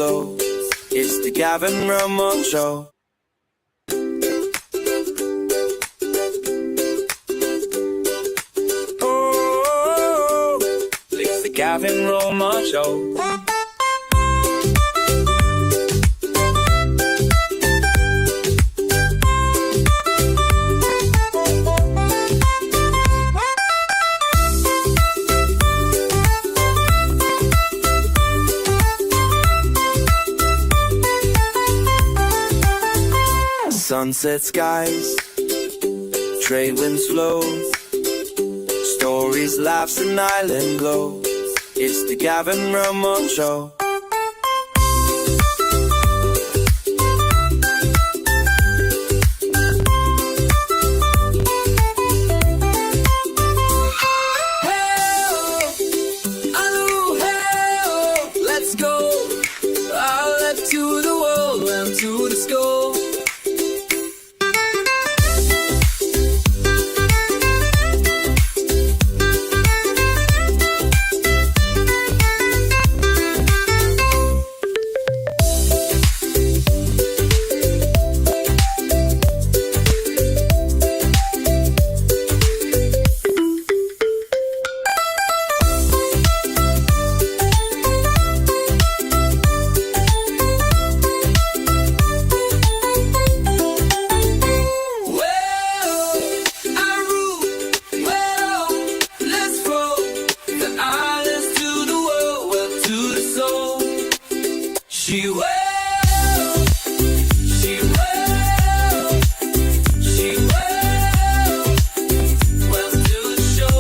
glows. It's the Gavin Rumble Show. Oh, it's the Gavin Rumble Show. Sunset skies, trade winds flow, stories, laughs, and island glow. It's the Gavin Rumble Show. Let's go, I'll left to the world and to the score. She will, she will, she will, welcome to the show.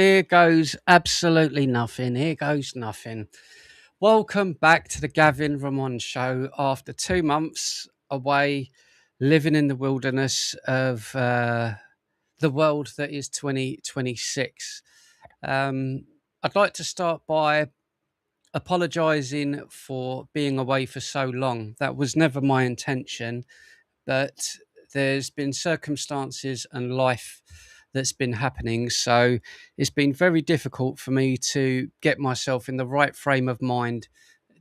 Here goes absolutely nothing. Here goes nothing. Welcome back to the Gavin Ramon show after 2 months away living in the wilderness of the world that is 2026. I'd like to start by apologising for being away for so long. That was never my intention, but there's been circumstances and life that's been happening. So it's been very difficult for me to get myself in the right frame of mind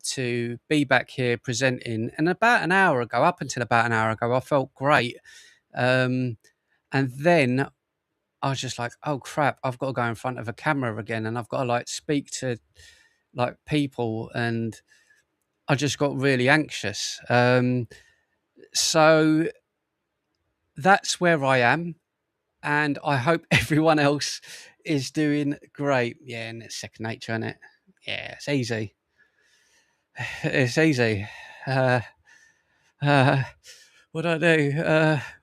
to be back here presenting. And about an hour ago, up until about an hour ago, I felt great. And then I was just like, oh crap, I've got to go in front of a camera again and I've got to like speak to like people. And I just got really anxious. So that's where I am. And I hope everyone else is doing great. Yeah, and it's second nature, isn't it? Yeah, it's easy. It's easy. Uh, uh, what do I do?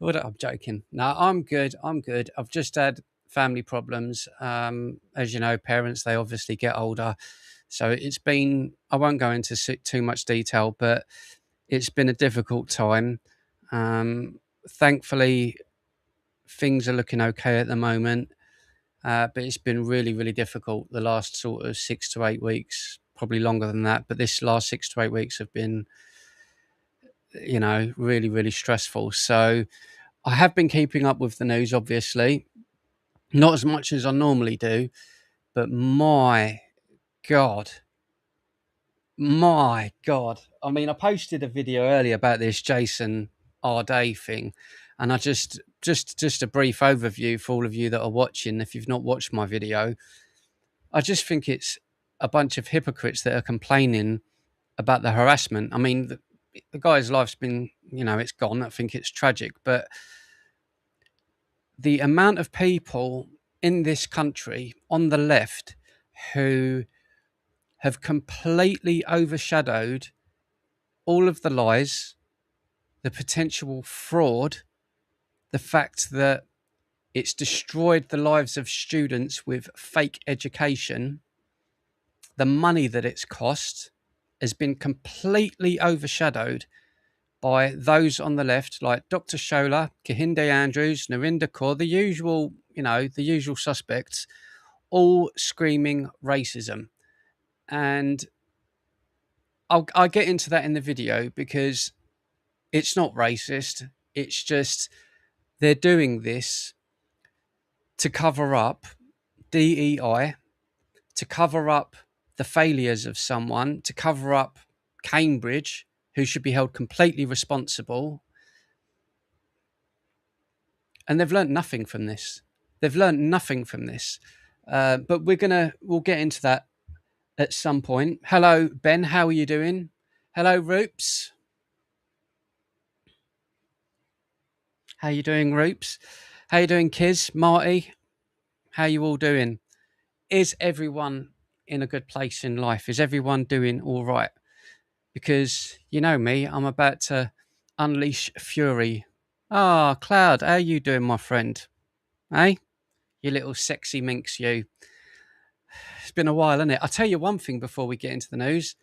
I'm joking. No, I'm good. I'm good. I've just had family problems. As you know, parents, they obviously get older. So it's been, I won't go into too much detail, but it's been a difficult time. Thankfully, things are looking okay at the moment. But it's been really, really difficult the last sort of 6 to 8 weeks, probably longer than that. But this last 6 to 8 weeks have been, really, really stressful. So I have been keeping up with the news, obviously, not as much as I normally do. But God, my God. I mean, I posted a video earlier about this Jason Arday thing. And I just a brief overview for all of you that are watching. If you've not watched my video, I just think it's a bunch of hypocrites that are complaining about the harassment. I mean, the guy's life's been, it's gone. I think it's tragic. But the amount of people in this country on the left who have completely overshadowed all of the lies, the potential fraud, the fact that it's destroyed the lives of students with fake education, the money that it's cost has been completely overshadowed by those on the left, like Dr. Shola, Kehinde Andrews, Narinder Kaur, the usual suspects, all screaming racism. And I'll get into that in the video because it's not racist. It's just they're doing this to cover up DEI, to cover up the failures of someone, to cover up Cambridge, who should be held completely responsible. And they've learned nothing from this. They've learned nothing from this. But we'll get into that at some point. Hello, Ben. How are you doing? Hello, Roops. How you doing, Roops? How you doing, Kiz? Marty? How you all doing? Is everyone in a good place in life? Is everyone doing all right? Because you know me, I'm about to unleash fury. Ah, Cloud, how you doing, my friend? Eh? You little sexy minx, you. It's been a while, isn't it? I'll tell you one thing before we get into the news.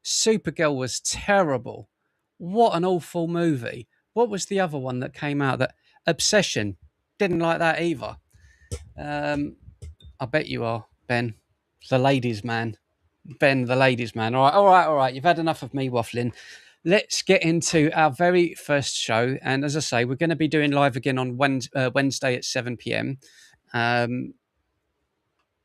Supergirl was terrible. What an awful movie. What was the other one that came out? That Obsession. Didn't like that either. I bet you are, Ben. The ladies' man. Ben, the ladies' man. All right. You've had enough of me waffling. Let's get into our very first show. And as I say, we're going to be doing live again on Wednesday at 7 p.m.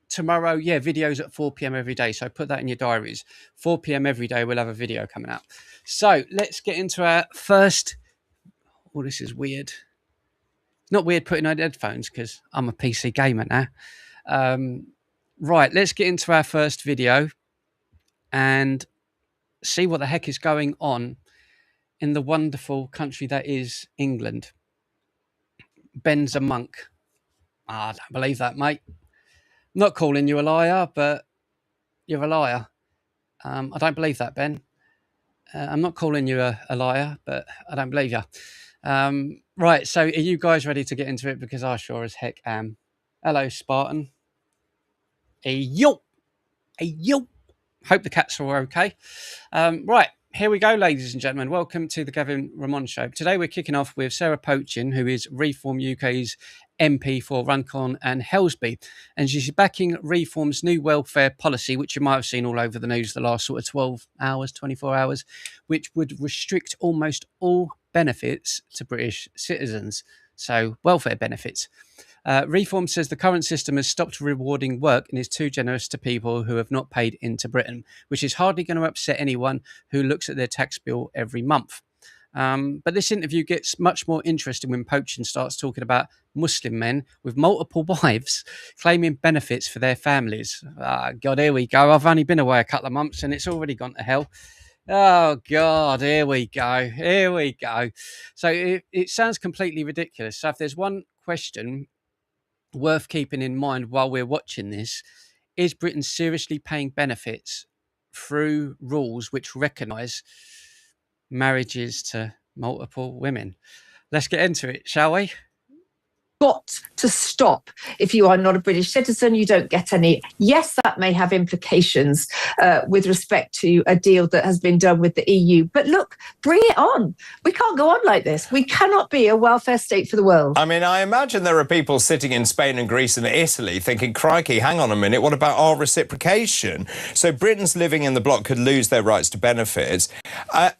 Tomorrow, videos at 4 p.m. every day. So put that in your diaries. 4 p.m. every day, we'll have a video coming out. So let's get into our first. Oh, this is weird. It's not weird putting on headphones because I'm a PC gamer now. Right, let's get into our first video and see what the heck is going on in the wonderful country that is England. Ben's a monk. I don't believe that, mate. Not calling you a liar, but you're a liar. I don't believe that, Ben. I'm not calling you a liar, but I don't believe you. Right, so are you guys ready to get into it? Because I sure as heck am. Hello, Spartan. Hey, yo. Hey, yo. Hope the cats are all okay. Right, here we go, ladies and gentlemen. Welcome to the Gavin Ramon Show. Today we're kicking off with Sarah Pochin, who is Reform UK's MP for Runcorn and Helsby. And she's backing Reform's new welfare policy, which you might have seen all over the news the last sort of 12 hours, 24 hours, which would restrict almost all benefits to British citizens. So, welfare benefits. Reform says the current system has stopped rewarding work and is too generous to people who have not paid into Britain, which is hardly going to upset anyone who looks at their tax bill every month. But this interview gets much more interesting when Pochin starts talking about Muslim men with multiple wives claiming benefits for their families. God, here we go. I've only been away a couple of months and it's already gone to hell. Oh, God, here we go. Here we go. So it sounds completely ridiculous. So if there's one question worth keeping in mind while we're watching this, is Britain seriously paying benefits through rules which recognise marriages to multiple women? Let's get into it, shall we? Got to stop. If you are not a British citizen, you don't get any. Yes, that may have implications with respect to a deal that has been done with the EU. But look, bring it on. We can't go on like this. We cannot be a welfare state for the world. I mean, I imagine there are people sitting in Spain and Greece and Italy thinking, crikey, hang on a minute, what about our reciprocation? So Britain's living in the bloc could lose their rights to benefits.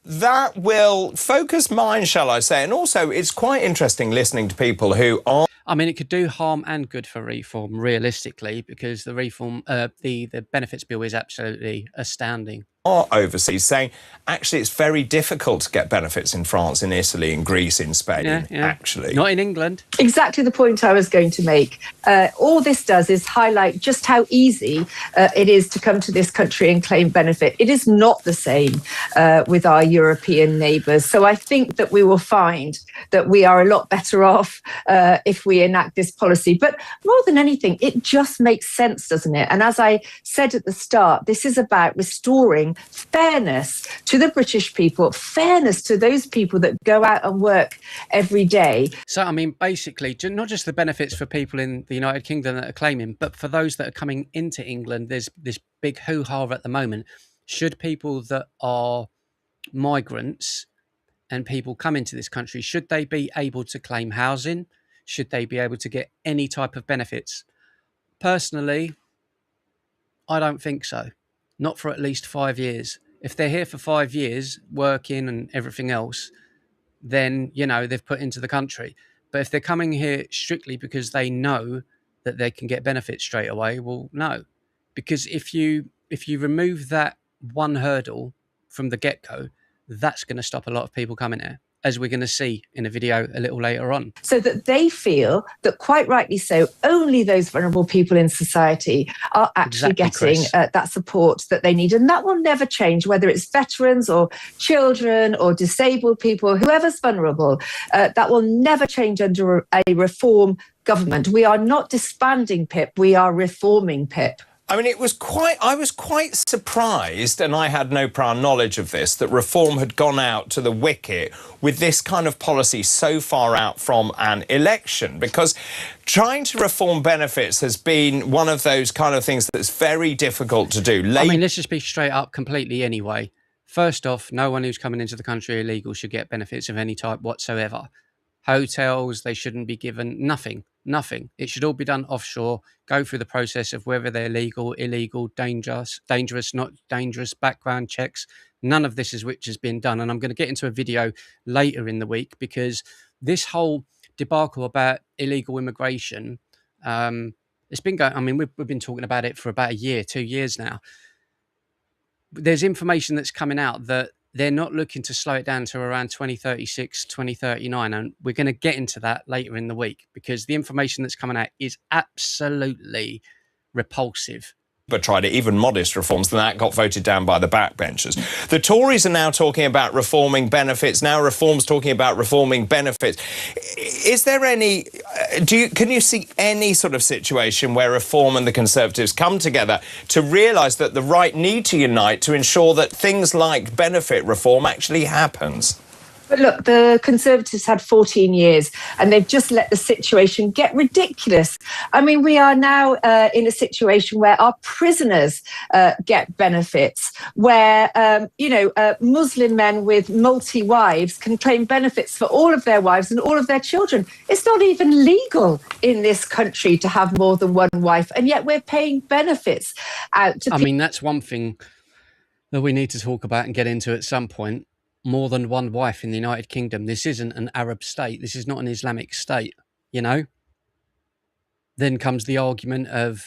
That will focus mine, shall I say. And also, it's quite interesting listening to people who are... I mean, it could do harm and good for Reform, realistically, because the Reform, the benefits bill is absolutely astounding. Are overseas saying, actually, it's very difficult to get benefits in France, in Italy, in Greece, in Spain, actually. Not in England. Exactly the point I was going to make. All this does is highlight just how easy it is to come to this country and claim benefit. It is not the same with our European neighbours. So I think that we will find that we are a lot better off if we enact this policy. But more than anything, it just makes sense, doesn't it? And as I said at the start, this is about restoring fairness to the British people, fairness to those people that go out and work every day. So, I mean, basically, not just the benefits for people in the United Kingdom that are claiming, but for those that are coming into England, there's this big hoo-ha at the moment. Should people that are migrants and people come into this country, should they be able to claim housing? Should they be able to get any type of benefits? Personally, I don't think so. Not for at least 5 years. If they're here for 5 years, working and everything else, then, you know, they've put into the country. But if they're coming here strictly because they know that they can get benefits straight away, well, no. Because if you remove that one hurdle from the get-go, that's going to stop a lot of people coming here, as we're going to see in a video a little later on. So that they feel that, quite rightly so, only those vulnerable people in society are actually getting that support that they need. And that will never change, whether it's veterans or children or disabled people, whoever's vulnerable. That will never change under a reform government. We are not disbanding PIP, we are reforming PIP. I mean, I was quite surprised, and I had no prior knowledge of this, that Reform had gone out to the wicket with this kind of policy so far out from an election, because trying to reform benefits has been one of those kind of things that's very difficult to do. I mean, let's just be straight up completely anyway. First off, no one who's coming into the country illegal should get benefits of any type whatsoever. Hotels, they shouldn't be given nothing. It should all be done offshore, go through the process of whether they're legal, illegal, dangerous, not dangerous, background checks. None of this is which has been done. And I'm going to get into a video later in the week, because this whole debacle about illegal immigration, it's been going, I mean, we've been talking about it for about a year, 2 years now. There's information that's coming out that they're not looking to slow it down to around 2036, 2039. And we're going to get into that later in the week, because the information that's coming out is absolutely repulsive. But tried it, even modest reforms, then that got voted down by the backbenchers. The Tories are now talking about reforming benefits. Now Reform's talking about reforming benefits. Is there any... can you see any sort of situation where Reform and the Conservatives come together to realise that the right need to unite to ensure that things like benefit reform actually happens? But look, the Conservatives had 14 years and they've just let the situation get ridiculous. I mean, we are now in a situation where our prisoners get benefits, where, Muslim men with multi-wives can claim benefits for all of their wives and all of their children. It's not even legal in this country to have more than one wife, and yet we're paying benefits out to I mean, that's one thing that we need to talk about and get into at some point. More than one wife in the United Kingdom. This isn't an Arab state. This is not an Islamic state, you know? Then comes the argument of,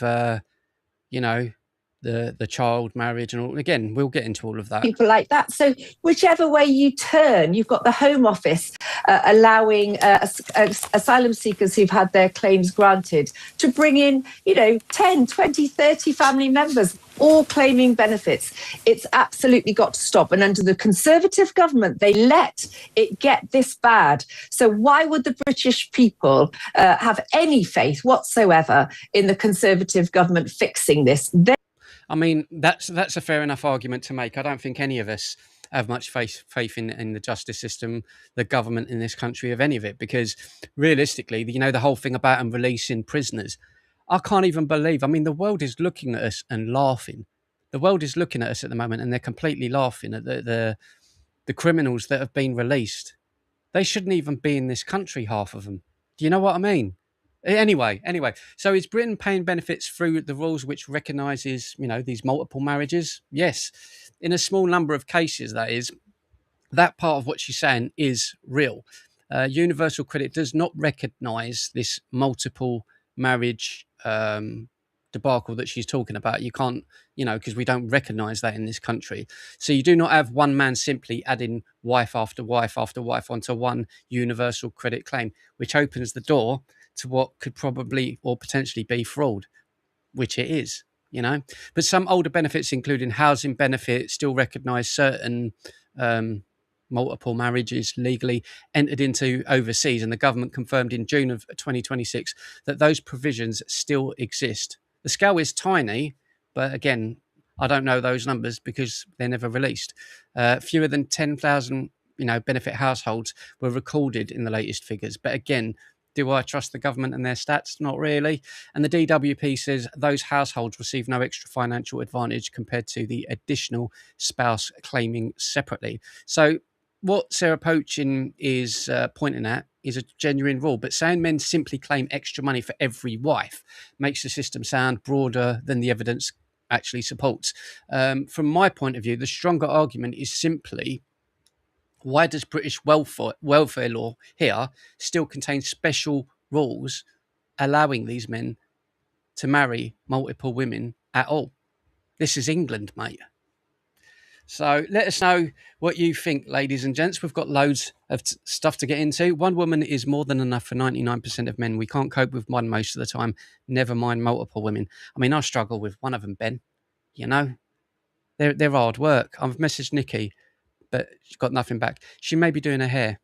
the child marriage and all. Again, we'll get into all of that. people like that. So whichever way you turn, you've got the Home Office allowing asylum seekers who've had their claims granted to bring in, 10, 20, 30 family members, all claiming benefits. It's absolutely got to stop. And under the Conservative government, they let it get this bad. So why would the British people have any faith whatsoever in the Conservative government fixing this? I mean, that's a fair enough argument to make. I don't think any of us have much faith in the justice system, the government in this country, of any of it, because realistically, the whole thing about them releasing prisoners, I can't even believe. I mean, the world is looking at us and laughing. The world is looking at us at the moment and they're completely laughing at the criminals that have been released. They shouldn't even be in this country, half of them. Do you know what I mean? Anyway, so is Britain paying benefits through the rules which recognises, these multiple marriages? Yes. In a small number of cases, that is. That part of what she's saying is real. Universal credit does not recognise this multiple marriage debacle that she's talking about. You can't, because we don't recognise that in this country. So you do not have one man simply adding wife after wife after wife onto one universal credit claim, which opens the door to what could probably or potentially be fraud, which it is, But some older benefits, including housing benefits, still recognise certain multiple marriages legally entered into overseas, and the government confirmed in June of 2026 that those provisions still exist. The scale is tiny, but again, I don't know those numbers because they're never released. Fewer than 10,000, benefit households were recorded in the latest figures. But again, do I trust the government and their stats? Not really. And the DWP says those households receive no extra financial advantage compared to the additional spouse claiming separately. So what Sarah Poachin is pointing at is a genuine rule, but saying men simply claim extra money for every wife makes the system sound broader than the evidence actually supports. From my point of view, the stronger argument is simply, why does British welfare law here still contain special rules allowing these men to marry multiple women at all? This is England, mate. So let us know what you think, ladies and gents. We've got loads of stuff to get into. One woman is more than enough for 99% of men. We can't cope with one most of the time, never mind multiple women. I mean, I struggle with one of them, Ben. They're hard work. I've messaged Nikki, but she's got nothing back. She may be doing her hair.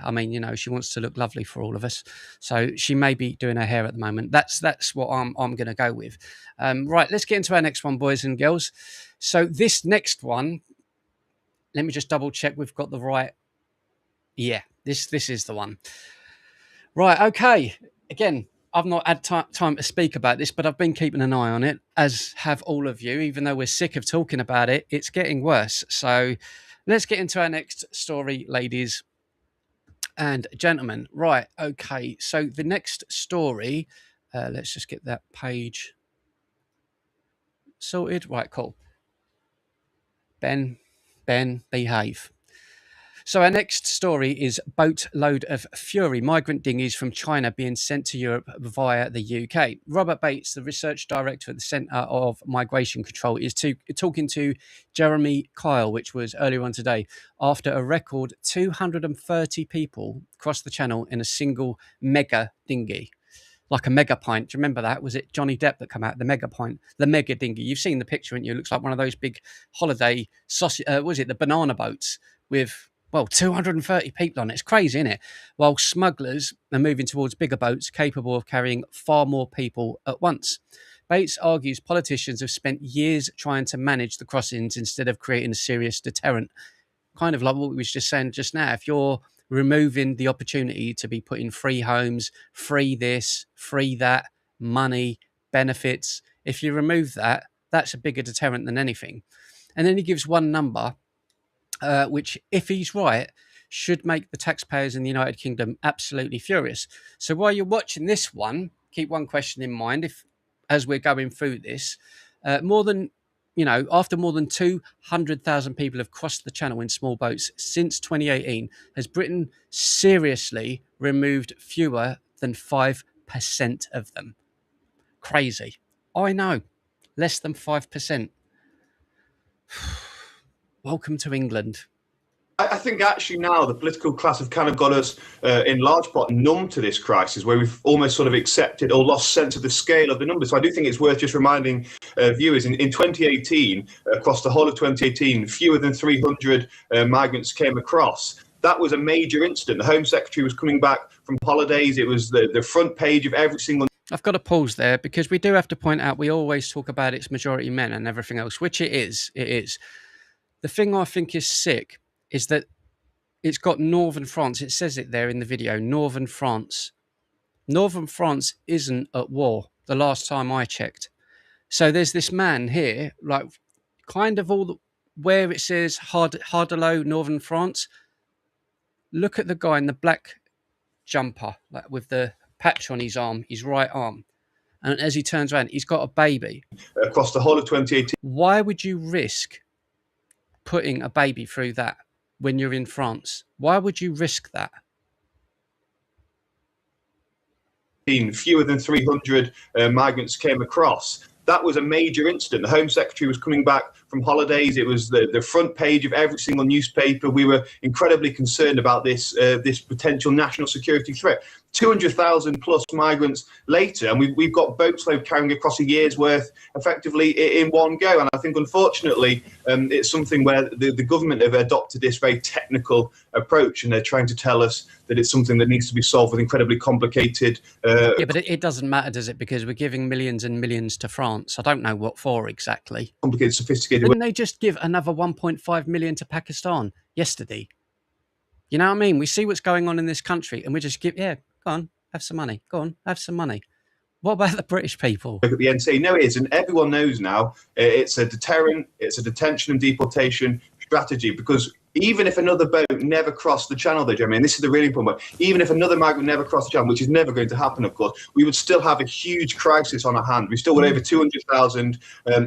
I mean, she wants to look lovely for all of us. So she may be doing her hair at the moment. That's what I'm going to go with. Right, let's get into our next one, boys and girls. So this next one, let me just double check we've got the right. Yeah, this is the one. Right, okay. Again, I've not had time to speak about this, but I've been keeping an eye on it, as have all of you. Even though we're sick of talking about it, it's getting worse. So let's get into our next story, ladies and gentlemen. Right, okay. So the next story, let's just get that page sorted. Right, cool. Ben, behave. So our next story is boatload of fury, migrant dinghies from China being sent to Europe via the UK. Robert Bates, the research director at the Centre of Migration Control, is talking to Jeremy Kyle, which was earlier on today, after a record 230 people crossed the channel in a single mega dinghy. Like a mega pint. Do you remember that? Was it Johnny Depp that came out? The mega pint, the mega dinghy. You've seen the picture, haven't you? It looks like one of those big holiday sausage. Was it the banana boats with 230 people on it? It's crazy, isn't it? While smugglers are moving towards bigger boats capable of carrying far more people at once. Bates argues politicians have spent years trying to manage the crossings instead of creating a serious deterrent. kind of like what we was just saying just now. If you're removing the opportunity to be putting free homes, free this, free that, money, benefits, if you remove that, that's a bigger deterrent than anything. And then he gives one number, which, if he's right, should make the taxpayers in the United Kingdom absolutely furious. So while you're watching this one, keep one question in mind, if as we're going through this, more than after more than 200,000 people have crossed the channel in small boats since 2018, has Britain seriously removed fewer than 5% of them? Crazy. I know. Less than 5%. Welcome to England. I think actually now the political class have kind of got us in large part numb to this crisis, where we've almost sort of accepted or lost sense of the scale of the numbers. So I do think it's worth just reminding viewers, in 2018, across the whole of 2018, fewer than 300 migrants came across. That was a major incident. The Home Secretary was coming back from holidays. It was the front page of every single... I've got to pause there because we do have to point out we always talk about it's majority men and everything else, which it is. It is. The thing I think is sick is that it's got Northern France. It says it there in the video, Northern France. Northern France isn't at war, the last time I checked. So there's this man here, like kind of where it says Hardelot, Northern France. Look at the guy in the black jumper, like with the patch on his arm, his right arm. And as he turns around, he's got a baby. Across the whole of 2018. Why would you risk putting a baby through that when you're in France? Why would you risk that? Fewer than 300 migrants came across. That was a major incident. The Home Secretary was coming back from holidays. It was the front page of every single newspaper. We were incredibly concerned about this potential national security threat. 200,000 plus migrants later, and we've got boatload carrying across a year's worth effectively in one go. And I think, unfortunately, it's something where the government have adopted this very technical approach, and they're trying to tell us that it's something that needs to be solved with incredibly complicated... Yeah, but it doesn't matter, does it? Because we're giving millions and millions to France. I don't know what for exactly. Complicated, sophisticated... Didn't they just give another 1.5 million to Pakistan yesterday? You know what I mean? We see what's going on in this country and we just give, yeah, go on, have some money. Go on, have some money. What about the British people? Look at the NSA. No, it is. And everyone knows now it's a deterrent, it's a detention and deportation strategy, because even if another boat never crossed the channel, though, Jeremy, and this is the really important point, even if another migrant never crossed the channel, which is never going to happen, of course, we would still have a huge crisis on our hand. We still got over 200,000,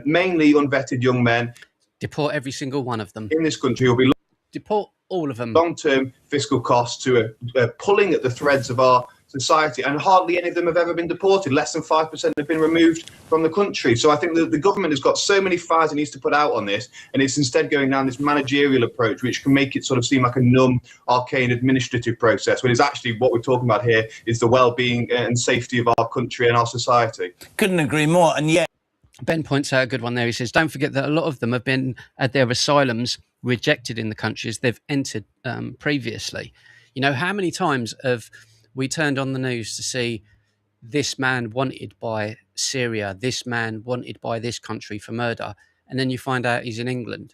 mainly unvetted young men. Deport every single one of them. In this country, will be deport all of them. Long-term fiscal costs to pulling at the threads of our society, and hardly any of them have ever been deported. Less than 5% have been removed from the country. So I think that the government has got so many fires it needs to put out on this, and it's instead going down this managerial approach, which can make it sort of seem like a numb, arcane administrative process, when it's actually what we're talking about here is the well-being and safety of our country and our society. Couldn't agree more. And yet, Ben points out a good one there. He says, don't forget that a lot of them have been at their asylums rejected in the countries they've entered previously. You know, how many times have we turned on the news to see this man wanted by Syria, this man wanted by this country for murder, and then you find out he's in England?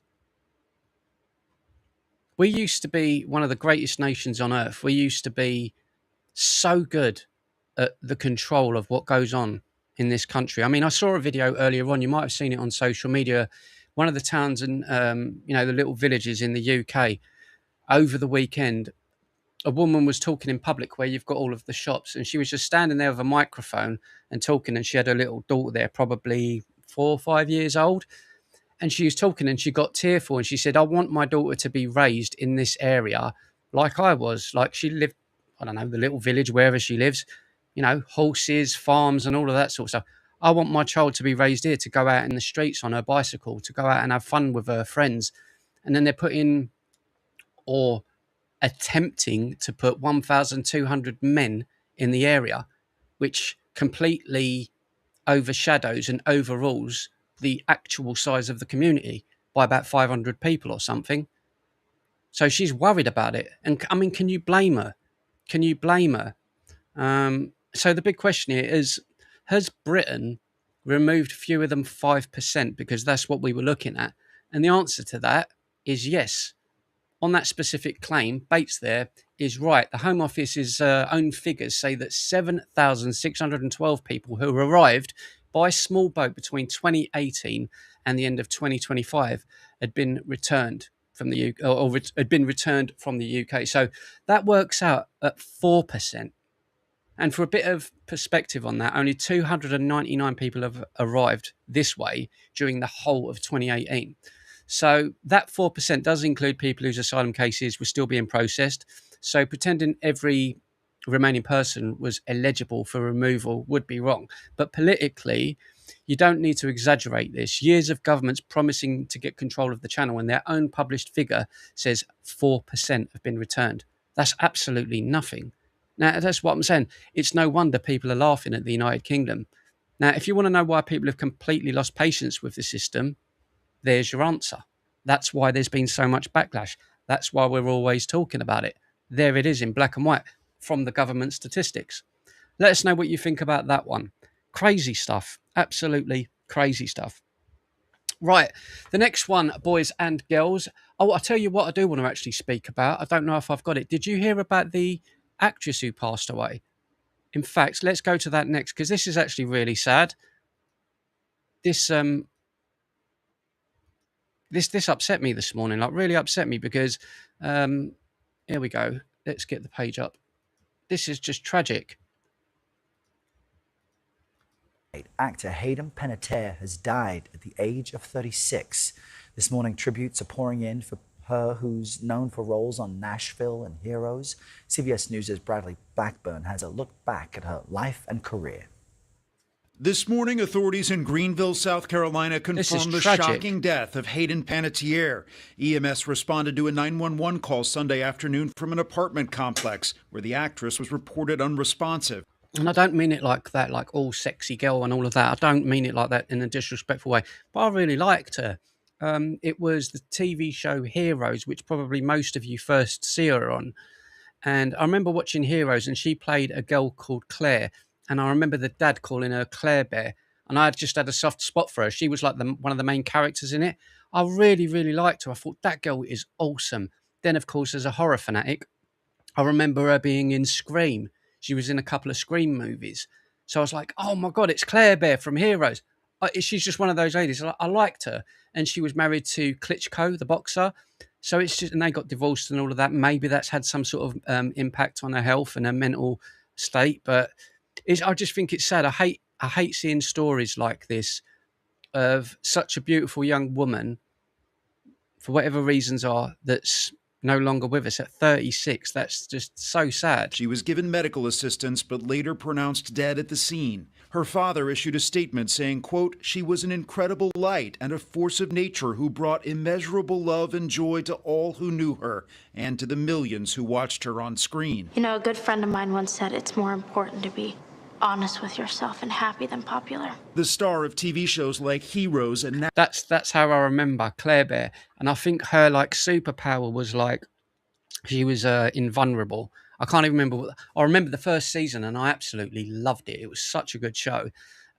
We used to be one of the greatest nations on earth. We used to be so good at the control of what goes on in this country. I mean, I saw a video earlier on, you might have seen it on social media, one of the towns and, the little villages in the UK over the weekend, a woman was talking in public where you've got all of the shops, and she was just standing there with a microphone and talking, and she had a little daughter there, probably 4 or 5 years old, and she was talking and she got tearful, and she said, I want my daughter to be raised in this area like I was, like she lived, I don't know, the little village, wherever she lives, you know, horses, farms and all of that sort of stuff. I want my child to be raised here, to go out in the streets on her bicycle, to go out and have fun with her friends. And then they're putting, or attempting to put 1,200 men in the area, which completely overshadows and overrules the actual size of the community by about 500 people or something. So she's worried about it. And I mean, can you blame her? Can you blame her? So the big question here is, has Britain removed fewer than 5%? Because that's what we were looking at. And the answer to that is yes. on that specific claim, Bates there is right. The Home Office's own figures say that 7,612 people who arrived by small boat between 2018 and the end of 2025 had been returned from the UK, or had been returned from the UK. So that works out at 4%. And for a bit of perspective on that, only 299 people have arrived this way during the whole of 2018. So that 4% does include people whose asylum cases were still being processed. So pretending every remaining person was eligible for removal would be wrong. But politically, you don't need to exaggerate this. Years of governments promising to get control of the channel, and their own published figure says 4% have been returned. That's absolutely nothing. Now, that's what I'm saying. It's no wonder people are laughing at the United Kingdom. Now, if you want to know why people have completely lost patience with the system, there's your answer. That's why there's been so much backlash. That's why we're always talking about it. There it is in black and white from the government statistics. Let us know what you think about that one. Crazy stuff. Absolutely crazy stuff. Right. The next one, boys and girls. Oh, I'll tell you what I do want to actually speak about. I don't know if I've got it. Did you hear about the actress who passed away? In fact, let's go to that next, because this is actually really sad. This this upset me this morning, like really upset me, because here we go. Let's get the page up. This is just tragic. Actor Hayden Panettiere has died at the age of 36. This morning, tributes are pouring in for her, who's known for roles on Nashville and Heroes. CBS News' Bradley Blackburn has a look back at her life and career. This morning, authorities in Greenville, South Carolina confirmed the shocking death of Hayden Panettiere. EMS responded to a 911 call Sunday afternoon from an apartment complex where the actress was reported unresponsive. And I don't mean it like that, like all sexy girl and all of that. I don't mean it like that in a disrespectful way. But I really liked her. It was the TV show Heroes, which probably most of you first see her on. And I remember watching Heroes, and she played a girl called Claire. And I remember the dad calling her Claire Bear. And I just had a soft spot for her. She was like one of the main characters in it. I really, really liked her. I thought, that girl is awesome. Then, of course, as a horror fanatic, I remember her being in Scream. She was in a couple of Scream movies. So I was like, oh my God, it's Claire Bear from Heroes. She's just one of those ladies. I liked her. And she was married to Klitschko, the boxer. So it's just, and they got divorced and all of that. Maybe that's had some sort of impact on her health and her mental state. But I just think it's sad. I hate seeing stories like this of such a beautiful young woman, for whatever reasons are, that's no longer with us at 36. That's just so sad. She was given medical assistance, but later pronounced dead at the scene. Her father issued a statement saying, quote, "She was an incredible light and a force of nature who brought immeasurable love and joy to all who knew her and to the millions who watched her on screen." You know, a good friend of mine once said it's more important to be honest with yourself and happy than popular. The star of TV shows like Heroes and that's how I remember Claire Bear. And I think her like superpower was like she was invulnerable. I can't even remember. I remember the first season, and I absolutely loved it. It was such a good show,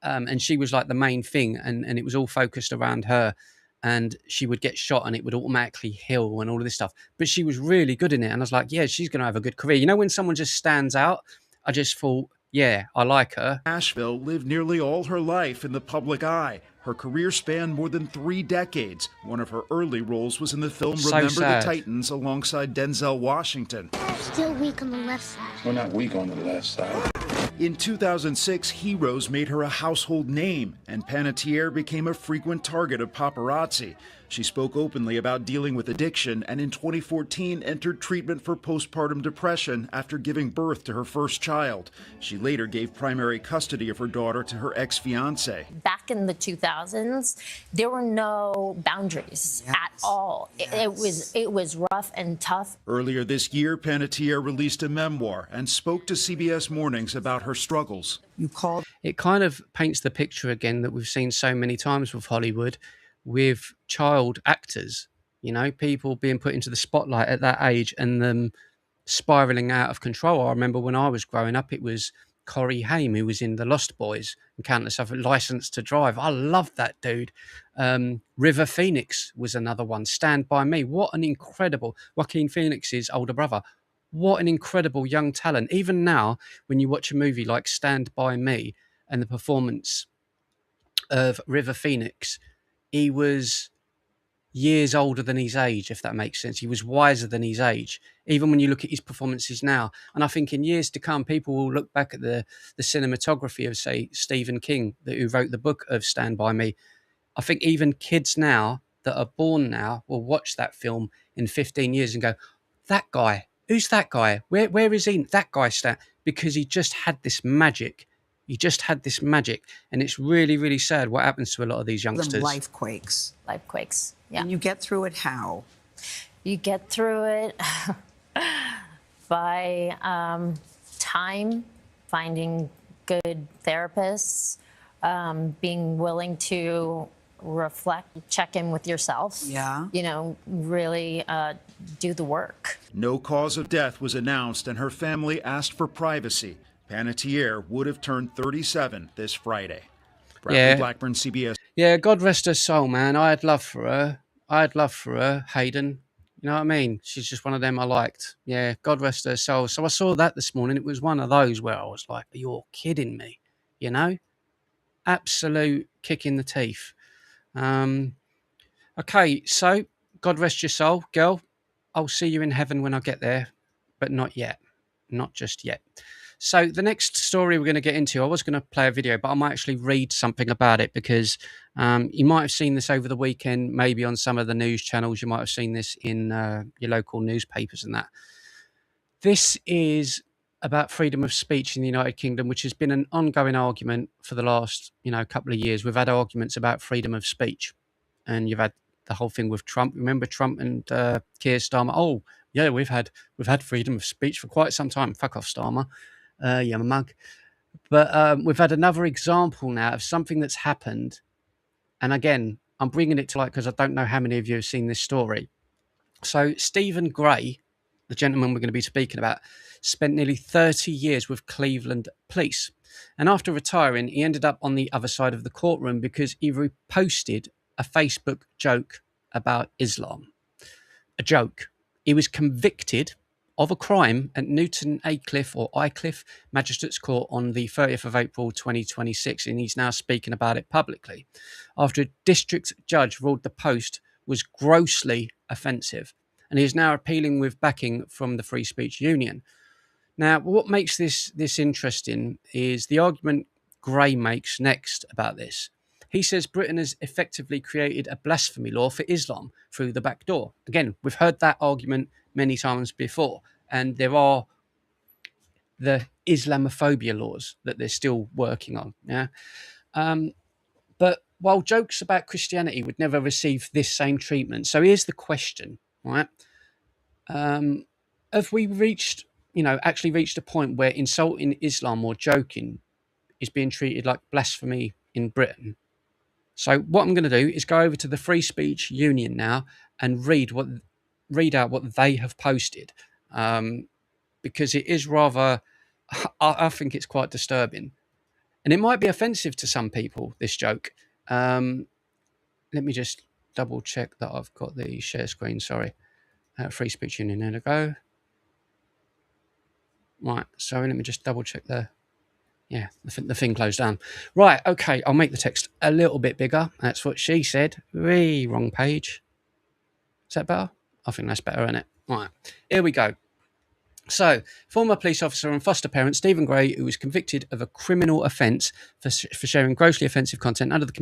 and she was like the main thing, and it was all focused around her. And she would get shot, and it would automatically heal, and all of this stuff. But she was really good in it, and I was like, yeah, she's going to have a good career. You know, when someone just stands out, I just thought, yeah, I like her. Nashville lived nearly all her life in the public eye. Her career spanned more than 3 decades. One of her early roles was in the film Remember the Titans alongside Denzel Washington. Still weak on the left side. We're not weak on the left side. In 2006, Heroes made her a household name, and Panettiere became a frequent target of paparazzi. She spoke openly about dealing with addiction, and in 2014 entered treatment for postpartum depression after giving birth to her first child. She later gave primary custody of her daughter to her ex-fiance. Back in the 2000s, there were no boundaries at all. It was rough and tough. Earlier this year, Panettiere released a memoir and spoke to CBS Mornings about her struggles. It kind of paints the picture again that we've seen so many times with Hollywood, with child actors, you know, people being put into the spotlight at that age and them spiraling out of control. I remember when I was growing up, it was Corey Haim, who was in The Lost Boys and countless other. License to Drive. I love that dude. River Phoenix was another one. Stand By Me. What an incredible Joaquin Phoenix's older brother. What an incredible young talent. Even now, when you watch a movie like Stand By Me and the performance of River Phoenix, he was years older than his age, if that makes sense. He was wiser than his age, even when you look at his performances now. And I think in years to come, people will look back at the cinematography of, say, Stephen King, who wrote the book of Stand By Me. I think even kids now that are born now will watch that film in 15 years and go, that guy, who's that guy? Where is he? That guy, because he just had this magic. He just had this magic. And it's really, really sad what happens to a lot of these youngsters. Life quakes. Life quakes. Yeah. And you get through it how? You get through it by time, finding good therapists, being willing to reflect, check in with yourself. Yeah. You know, really do the work. No cause of death was announced, and her family asked for privacy. Panettiere would have turned 37 this Friday. Bradley Blackburn, CBS. Yeah, God rest her soul, man. I had love for her. Hayden. You know what I mean? She's just one of them I liked. Yeah, God rest her soul. So I saw that this morning. It was one of those where I was like, you're kidding me. You know? Absolute kick in the teeth. Okay, so God rest your soul, girl. I'll see you in heaven when I get there, but not yet. Not just yet. So the next story we're going to get into, I was going to play a video, but I might actually read something about it because you might have seen this over the weekend, maybe on some of the news channels. You might have seen this in your local newspapers and that. This is about freedom of speech in the United Kingdom, which has been an ongoing argument for the last, couple of years. We've had arguments about freedom of speech, and you've had the whole thing with Trump. Remember Trump and Keir Starmer? Oh, yeah, we've had freedom of speech for quite some time. Fuck off, Starmer. Yeah, mug. But we've had another example now of something that's happened. And again, I'm bringing it to light because I don't know how many of you have seen this story. So Stephen Gray, the gentleman we're going to be speaking about, spent nearly 30 years with Cleveland police. And after retiring, he ended up on the other side of the courtroom because he reposted a Facebook joke about Islam. A joke. He was convicted of a crime at Newton Aycliffe Magistrates Court on the 30th of April 2026, and he's now speaking about it publicly after a district judge ruled the post was grossly offensive, and he is now appealing with backing from the Free Speech Union. Now, what makes this interesting is the argument Gray makes next about this. He says Britain has effectively created a blasphemy law for Islam through the back door. Again, we've heard that argument many times before, and there are the Islamophobia laws that they're still working on. Yeah, but while jokes about Christianity would never receive this same treatment, so here's the question, right? Have we actually reached a point where insulting Islam or joking is being treated like blasphemy in Britain? So what I'm going to do is go over to the Free Speech Union now and read out what they have posted, because it is rather, I think it's quite disturbing, and it might be offensive to some people, this joke. Let me just double check that I've got the share screen. Sorry, Free Speech Union. There we go. Right. So let me just double check there. Yeah, the thing closed down. Right, okay, I'll make the text a little bit bigger. That's what she said. Wrong page. Is that better? I think that's better, isn't it? Right, here we go. So, former police officer and foster parent Stephen Gray, who was convicted of a criminal offence for sharing grossly offensive content under the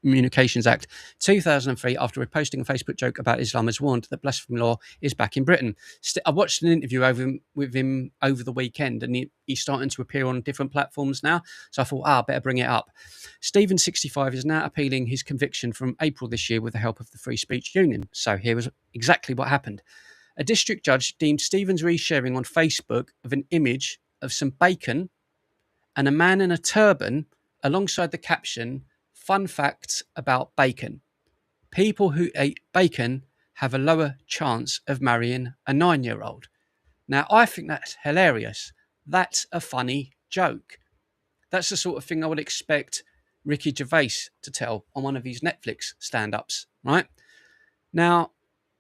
Communications Act 2003 after reposting a Facebook joke about Islam, has warned that blasphemy law is back in Britain. I watched an interview with him over the weekend, and he's starting to appear on different platforms now. So I thought, I better bring it up. Stephen, 65, is now appealing his conviction from April this year with the help of the Free Speech Union. So here was exactly what happened. A district judge deemed Stephen's resharing on Facebook of an image of some bacon and a man in a turban alongside the caption, "Fun facts about bacon. People who ate bacon have a lower chance of marrying a 9-year-old." Now, I think that's hilarious. That's a funny joke. That's the sort of thing I would expect Ricky Gervais to tell on one of his Netflix stand-ups, right? Now,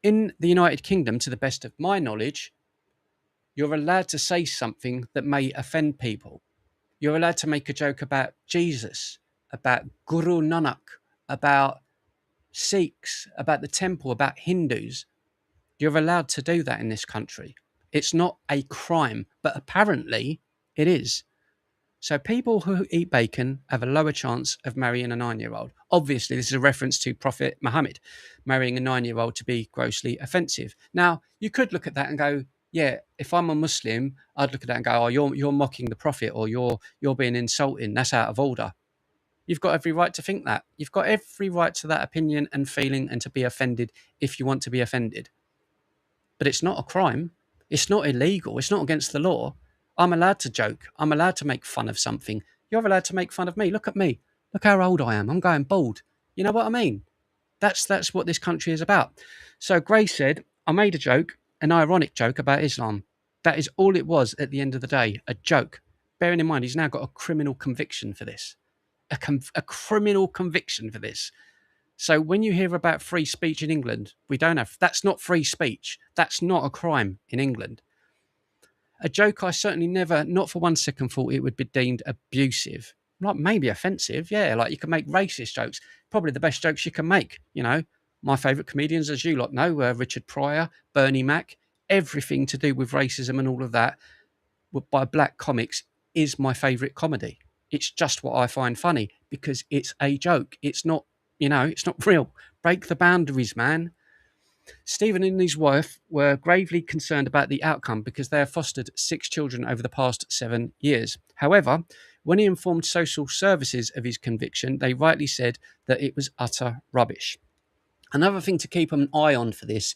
in the United Kingdom, to the best of my knowledge, you're allowed to say something that may offend people. You're allowed to make a joke about Jesus, about Guru Nanak, about Sikhs, about the temple, about Hindus. You're allowed to do that in this country. It's not a crime, but apparently it is. So people who eat bacon have a lower chance of marrying a 9-year-old. Obviously, this is a reference to Prophet Muhammad marrying a 9-year-old to be grossly offensive. Now, you could look at that and go, yeah, if I'm a Muslim, I'd look at that and go, oh, you're mocking the Prophet, or you're being insulting. That's out of order. You've got every right to think that. You've got every right to that opinion and feeling and to be offended if you want to be offended. But it's not a crime. It's not illegal. It's not against the law. I'm allowed to joke. I'm allowed to make fun of something. You're allowed to make fun of me. Look at me. Look how old I am. I'm going bald. You know what I mean? That's what this country is about. So Gray said, I made a joke, an ironic joke about Islam. That is all it was at the end of the day, a joke. Bearing in mind, he's now got a criminal conviction for this. A criminal conviction for this. So when you hear about free speech in England, we don't have, that's not free speech. That's not a crime in England. A joke I certainly never, not for 1 second, thought it would be deemed abusive. Like maybe offensive, yeah. Like you can make racist jokes. Probably the best jokes you can make, you know. My favourite comedians, as you lot know, were Richard Pryor, Bernie Mac. Everything to do with racism and all of that by black comics is my favourite comedy. It's just what I find funny because it's a joke. It's not, you know, it's not real. Break the boundaries, man. Stephen and his wife were gravely concerned about the outcome because they have fostered 6 children over the past 7 years. However, when he informed social services of his conviction, they rightly said that it was utter rubbish. Another thing to keep an eye on for this,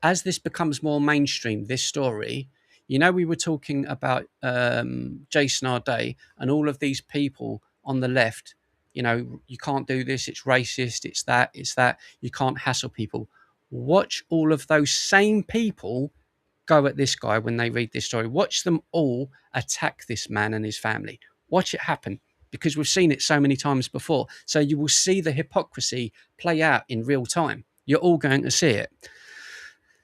as this becomes more mainstream, this story, you know, we were talking about Jason Arday and all of these people on the left, you know, you can't do this, it's racist, it's that, you can't hassle people. Watch all of those same people go at this guy when they read this story. Watch them all attack this man and his family. Watch it happen because we've seen it so many times before. So you will see the hypocrisy play out in real time. You're all going to see it.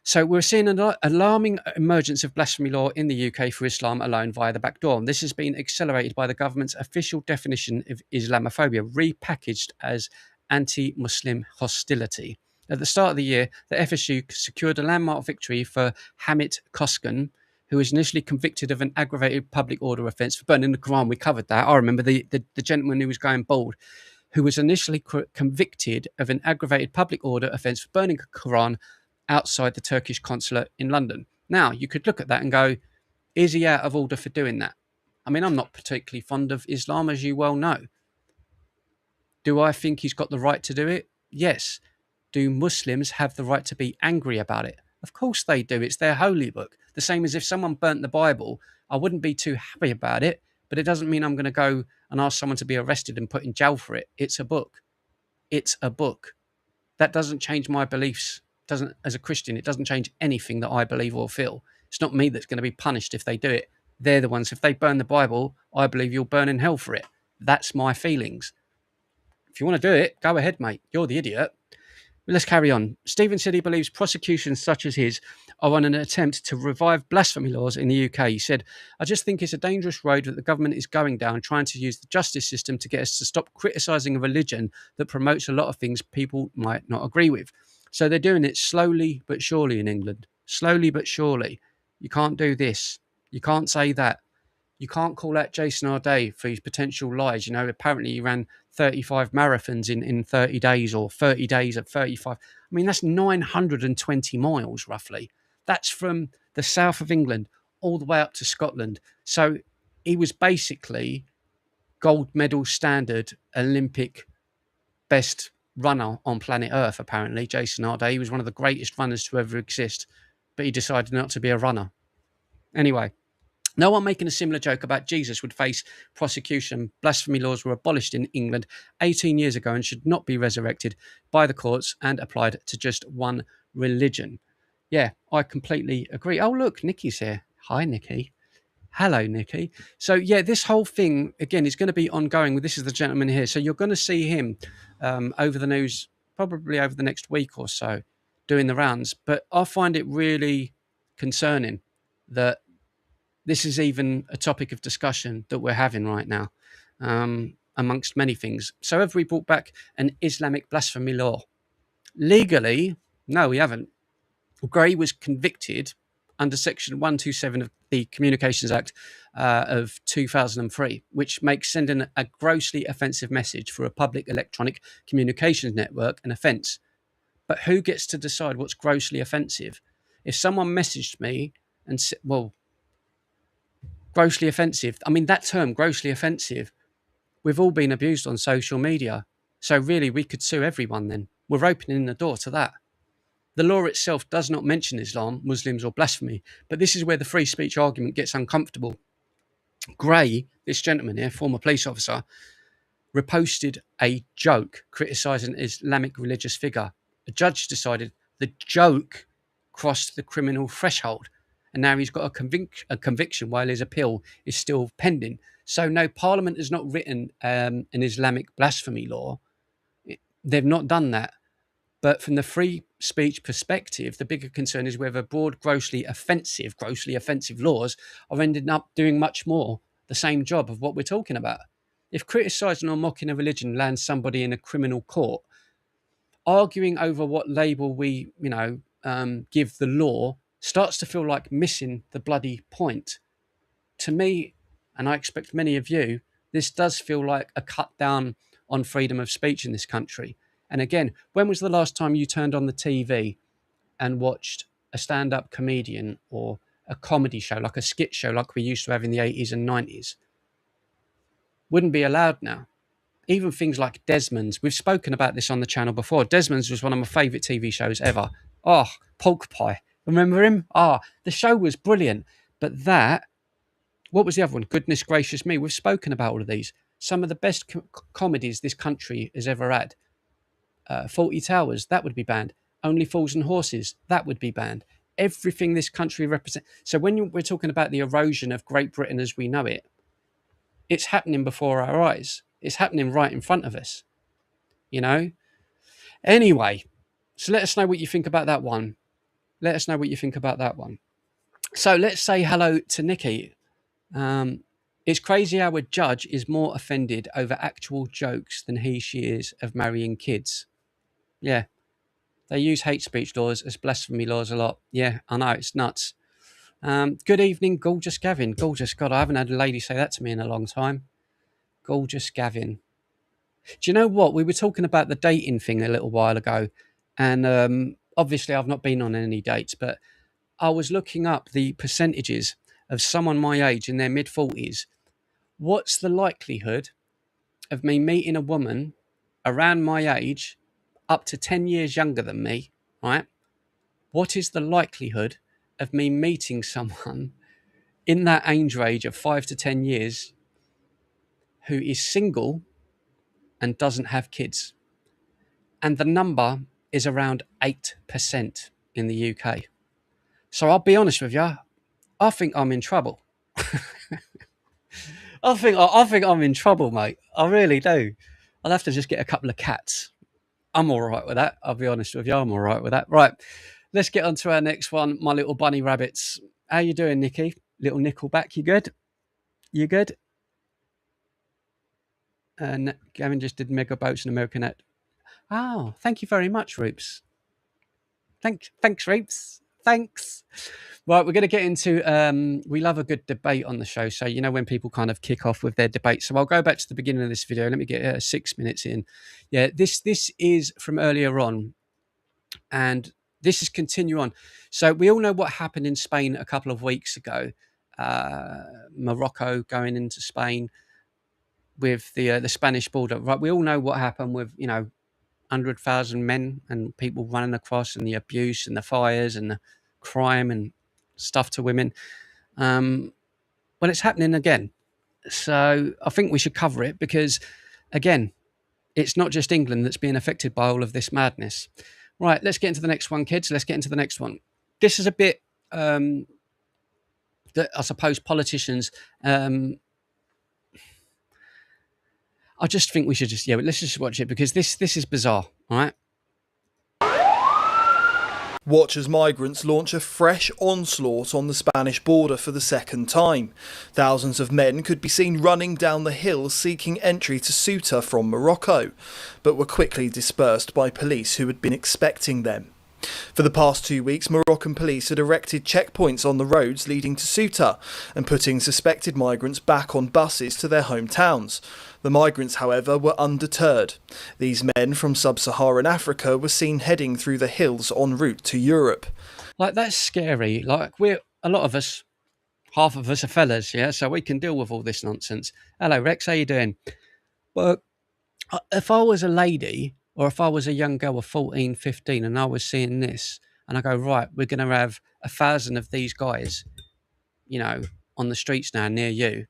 So we're seeing an alarming emergence of blasphemy law in the UK for Islam alone via the back door. And this has been accelerated by the government's official definition of Islamophobia, repackaged as anti-Muslim hostility. At the start of the year, the FSU secured a landmark victory for Hamit Koskan, who was initially convicted of an aggravated public order offence for burning the Quran. We covered that. I remember the gentleman who was going bald, who was initially convicted of an aggravated public order offence for burning the Quran outside the Turkish consulate in London. Now, you could look at that and go, is he out of order for doing that? I mean, I'm not particularly fond of Islam, as you well know. Do I think he's got the right to do it? Yes. Do Muslims have the right to be angry about it? Of course they do. It's their holy book. The same as if someone burnt the Bible, I wouldn't be too happy about it, but it doesn't mean I'm going to go and ask someone to be arrested and put in jail for it. It's a book. It's a book. That doesn't change my beliefs. Doesn't, as a Christian, it doesn't change anything that I believe or feel. It's not me that's going to be punished if they do it. They're the ones. If they burn the Bible, I believe you'll burn in hell for it. That's my feelings. If you want to do it, go ahead, mate. You're the idiot. Let's carry on. Stephen said he believes prosecutions such as his are on an attempt to revive blasphemy laws in the UK. He said, I just think it's a dangerous road that the government is going down, trying to use the justice system to get us to stop criticising a religion that promotes a lot of things people might not agree with. So they're doing it slowly but surely in England. Slowly but surely. You can't do this. You can't say that. You can't call out Jason Arday for his potential lies. You know, apparently he ran 35 marathons in 30 days or 30 days at 35. I mean, that's 920 miles, roughly. That's from the south of England all the way up to Scotland. So he was basically gold medal standard Olympic best runner on planet Earth, apparently, Jason Arday. He was one of the greatest runners to ever exist, but he decided not to be a runner. Anyway. No one making a similar joke about Jesus would face prosecution. Blasphemy laws were abolished in England 18 years ago and should not be resurrected by the courts and applied to just one religion. Yeah, I completely agree. Oh, look, Nikki's here. Hi, Nikki. Hello, Nikki. So, yeah, this whole thing, again, is going to be ongoing. This is the gentleman here. So you're going to see him over the news, probably over the next week or so, doing the rounds. But I find it really concerning that this is even a topic of discussion that we're having right now, amongst many things. So have we brought back an Islamic blasphemy law? Legally, no, we haven't. Gray was convicted under Section 127 of the Communications Act of 2003, which makes sending a grossly offensive message for a public electronic communications network an offence. But who gets to decide what's grossly offensive? If someone messaged me and said, well, grossly offensive, I mean, that term, grossly offensive, we've all been abused on social media. So really, we could sue everyone then. We're opening the door to that. The law itself does not mention Islam, Muslims, or blasphemy, but this is where the free speech argument gets uncomfortable. Gray, this gentleman here, former police officer, reposted a joke criticising an Islamic religious figure. A judge decided the joke crossed the criminal threshold, and now he's got a conviction while his appeal is still pending. So no, Parliament has not written an Islamic blasphemy law. They've not done that. But from the free speech perspective, the bigger concern is whether broad, grossly offensive laws are ending up doing much more the same job of what we're talking about. If criticising or mocking a religion lands somebody in a criminal court, arguing over what label we, give the law starts to feel like missing the bloody point. To me, and I expect many of you, this does feel like a cut down on freedom of speech in this country. And again, when was the last time you turned on the TV and watched a stand-up comedian or a comedy show, like a skit show like we used to have in the 80s and 90s? Wouldn't be allowed now. Even things like Desmond's. We've spoken about this on the channel before. Desmond's was one of my favourite TV shows ever. Oh, Pork Pie. Remember him? The show was brilliant. But that, what was the other one? Goodness gracious me. We've spoken about all of these. Some of the best comedies this country has ever had. 40 Towers, that would be banned. Only Fools and Horses, that would be banned. Everything this country represents. So when we're talking about the erosion of Great Britain as we know it, it's happening before our eyes. It's happening right in front of us, Anyway, so let us know what you think about that one. So let's say hello to Nikki. It's crazy how a judge is more offended over actual jokes than she is of marrying kids. Yeah, they use hate speech laws as blasphemy laws a lot. Yeah, I know, it's nuts. Good evening, gorgeous Gavin. Gorgeous, God, I haven't had a lady say that to me in a long time. Gorgeous Gavin. Do you know what? We were talking about the dating thing a little while ago, and obviously I've not been on any dates, but I was looking up the percentages of someone my age in their mid-40s. What's the likelihood of me meeting a woman around my age up to 10 years younger than me, right? What is the likelihood of me meeting someone in that age range of 5 to 10 years who is single and doesn't have kids? And the number is around 8% in the UK. So I'll be honest with you, I think I'm in trouble. I think I'm in trouble, mate. I really do. I'll have to just get a couple of cats. I'm all right with that. I'll be honest with you. I'm all right with that. Right. Let's get on to our next one. My little bunny rabbits. How you doing, Nikki? Little Nickelback. You good? You good? And Gavin just did Mega Boats and American Net. Oh, thank you very much, Roops. Thanks, Roops. Thanks. Right, we're going to get into, we love a good debate on the show. So, when people kind of kick off with their debate. So I'll go back to the beginning of this video. Let me get 6 minutes in. Yeah, this is from earlier on. And this is continue on. So we all know what happened in Spain a couple of weeks ago. Morocco going into Spain with the Spanish border. Right, we all know what happened with, 100,000 men and people running across, and the abuse and the fires and the crime and stuff to women. Well, it's happening again. So I think we should cover it because, again, it's not just England that's being affected by all of this madness. Right, let's get into the next one, kids. Let's get into the next one. This is a bit that I suppose politicians, I just think we should just, let's just watch it, because this is bizarre, all right? Watch as migrants launch a fresh onslaught on the Spanish border for the second time. Thousands of men could be seen running down the hill seeking entry to Ceuta from Morocco, but were quickly dispersed by police who had been expecting them. For the past 2 weeks, Moroccan police had erected checkpoints on the roads leading to Ceuta and putting suspected migrants back on buses to their hometowns. The migrants, however, were undeterred. These men from sub-Saharan Africa were seen heading through the hills en route to Europe. Like, that's scary. Like, a lot of us, half of us are fellas, yeah, so we can deal with all this nonsense. Hello, Rex, how you doing? Well, if I was a lady, or if I was a young girl of 14, 15, and I was seeing this, and I go, right, we're going to have 1,000 of these guys, on the streets now near you.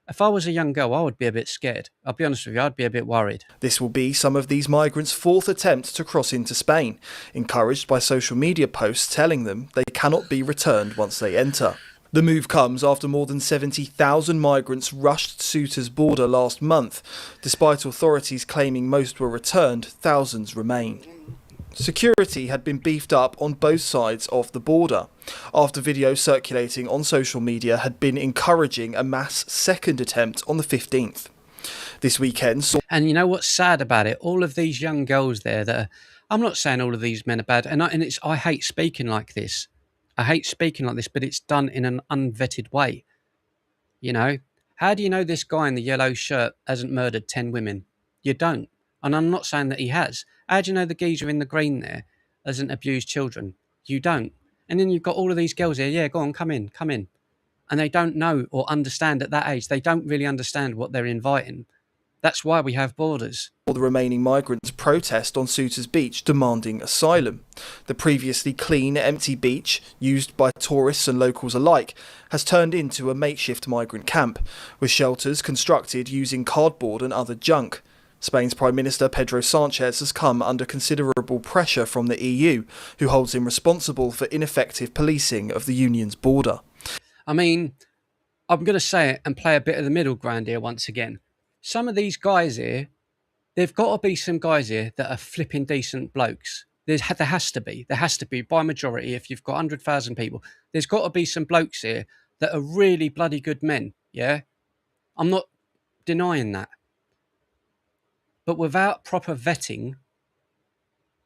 If I was a young girl, I would be a bit scared. I'll be honest with you, I'd be a bit worried. This will be some of these migrants' fourth attempt to cross into Spain, encouraged by social media posts telling them they cannot be returned once they enter. The move comes after more than 70,000 migrants rushed Ceuta's border last month. Despite authorities claiming most were returned, thousands remain. Security had been beefed up on both sides of the border, after videos circulating on social media had been encouraging a mass second attempt on the 15th. This weekend saw... And you know what's sad about it? All of these young girls there that I'm not saying all of these men are bad, and I hate speaking like this. I hate speaking like this, but it's done in an unvetted way. How do you know this guy in the yellow shirt hasn't murdered 10 women? You don't. And I'm not saying that he has. How do you know the geezer in the green there hasn't abused children? You don't. And then you've got all of these girls here. Yeah, go on, come in. And they don't know or understand at that age. They don't really understand what they're inviting. That's why we have borders. The remaining migrants protest on Ceuta's beach demanding asylum. The previously clean, empty beach, used by tourists and locals alike, has turned into a makeshift migrant camp, with shelters constructed using cardboard and other junk. Spain's Prime Minister Pedro Sanchez has come under considerable pressure from the EU, who holds him responsible for ineffective policing of the union's border. I mean, I'm going to say it and play a bit of the middle ground here once again. Some of these guys here, there've got to be some guys here that are flipping decent blokes. There has to be, by majority, if you've got 100,000 people, there's got to be some blokes here that are really bloody good men, yeah? I'm not denying that. But without proper vetting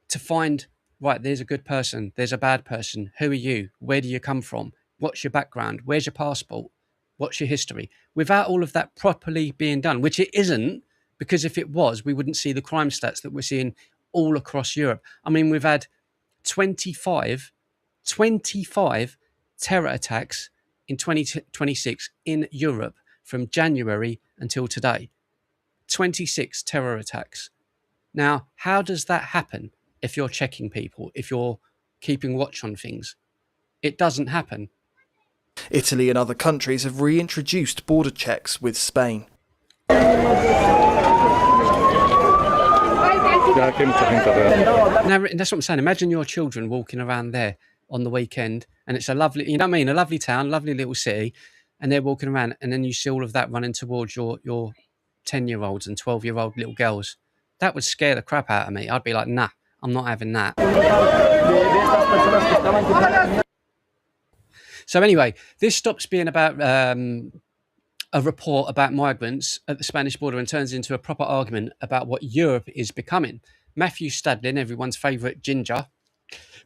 to find, right, there's a good person, there's a bad person, who are you, where do you come from, what's your background, where's your passport, what's your history? Without all of that properly being done, which it isn't, because if it was, we wouldn't see the crime stats that we're seeing all across Europe. I mean, we've had 25 terror attacks in 2026 in Europe from January until today. 26 terror attacks. Now, how does that happen if you're checking people, if you're keeping watch on things? It doesn't happen. Italy and other countries have reintroduced border checks with Spain. Now, that's what I'm saying. Imagine your children walking around there on the weekend, and it's a lovely, you know what I mean, a lovely town, lovely little city, and they're walking around, and then you see all of that running towards your 10-year-olds and 12-year-old little girls. That would scare the crap out of me. I'd be like, nah, I'm not having that. So anyway, this stops being about a report about migrants at the Spanish border and turns into a proper argument about what Europe is becoming. Matthew Stadlin, everyone's favourite ginger,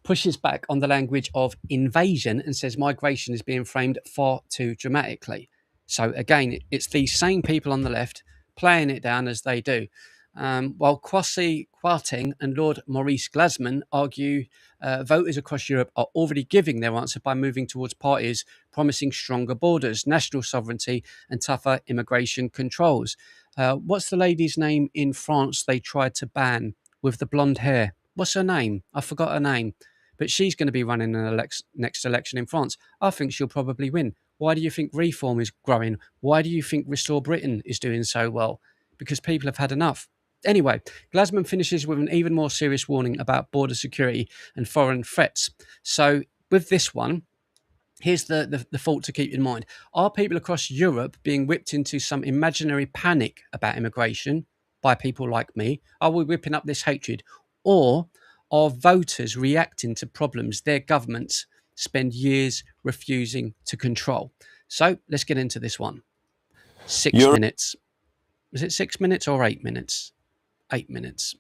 pushes back on the language of invasion and says migration is being framed far too dramatically. So again, it's these same people on the left playing it down as they do. While Kwasi Kwarteng and Lord Maurice Glasman argue voters across Europe are already giving their answer by moving towards parties promising stronger borders, national sovereignty and tougher immigration controls. What's the lady's name in France they tried to ban with the blonde hair? What's her name? I forgot her name. But she's going to be running an next election in France. I think she'll probably win. Why do you think Reform is growing? Why do you think Restore Britain is doing so well? Because people have had enough. Anyway, Glasman finishes with an even more serious warning about border security and foreign threats. So with this one, here's the thought to keep in mind. Are people across Europe being whipped into some imaginary panic about immigration by people like me? Are we whipping up this hatred? Or are voters reacting to problems their governments spend years refusing to control? So let's get into this one. 6 minutes. Was it 6 minutes or 8 minutes? 8 minutes.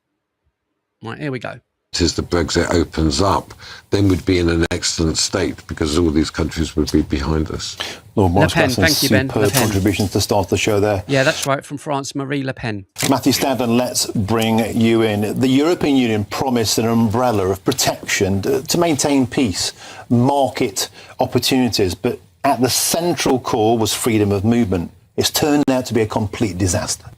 Right, here we go. As the Brexit opens up, then we'd be in an excellent state because all these countries would be behind us. Lord Le Pen, Morris, thank you, Ben. superb contributions to start the show there. Yeah, that's right, from France, Marie Le Pen. Matthew Stanton, let's bring you in. The European Union promised an umbrella of protection to maintain peace, market opportunities, but at the central core was freedom of movement. It's turned out to be a complete disaster.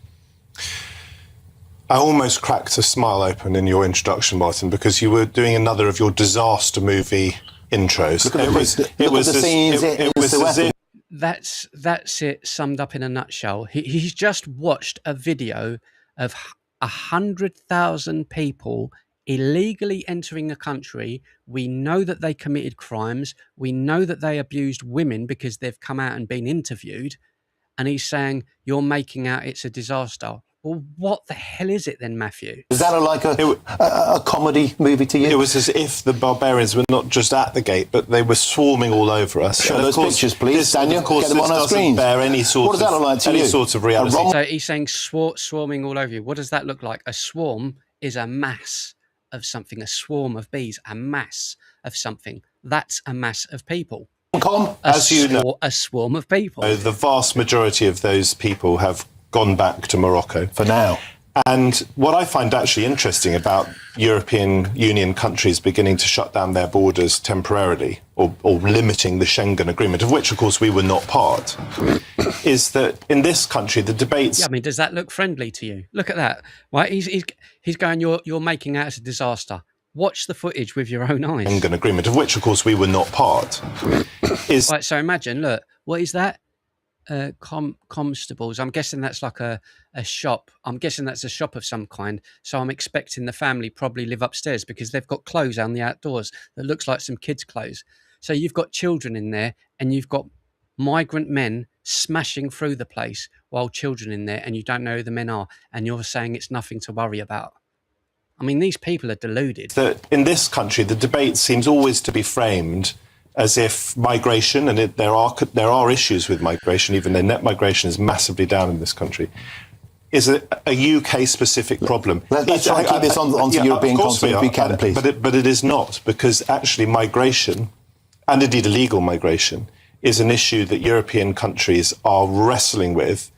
I almost cracked a smile open in your introduction, Martin, because you were doing another of your disaster movie intros. That's it summed up in a nutshell. He's just watched a video of 100,000 people illegally entering a country. We know that they committed crimes. We know that they abused women because they've come out and been interviewed. And he's saying, you're making out it's a disaster. Well, what the hell is it then, Matthew? Is that like a comedy movie to you? It was as if the barbarians were not just at the gate, but they were swarming all over us. Show those pictures, please, Daniel. Get them on our screens. Bear any sort what does that look like to you? Any sort of reality. So he's saying swarming all over you. What does that look like? A swarm is a mass of something. A swarm of bees, a mass of something. That's a mass of people. As you know, a swarm of people. The vast majority of those people have gone back to Morocco. For now. And what I find actually interesting about European Union countries beginning to shut down their borders temporarily or limiting the Schengen Agreement, of which, of course, we were not part, is that in this country, the debates... Yeah, I mean, does that look friendly to you? Look at that. Right? He's going, you're making out as a disaster. Watch the footage with your own eyes. Schengen Agreement, of which, of course, we were not part, is... Right, so imagine, look, what is that? Constables. I'm guessing that's like a shop. I'm guessing that's a shop of some kind. So I'm expecting the family probably live upstairs because they've got clothes on the outdoors that looks like some kids' clothes. So you've got children in there and you've got migrant men smashing through the place while children in there, and you don't know who the men are, and you're saying it's nothing to worry about. I mean, these people are deluded. That in this country, the debate seems always to be framed as if migration, and there are issues with migration, even though net migration is massively down in this country, is a UK-specific problem. Let's try and keep this onto European continent if we can, please. But it is not, because actually migration, and indeed illegal migration, is an issue that European countries are wrestling with,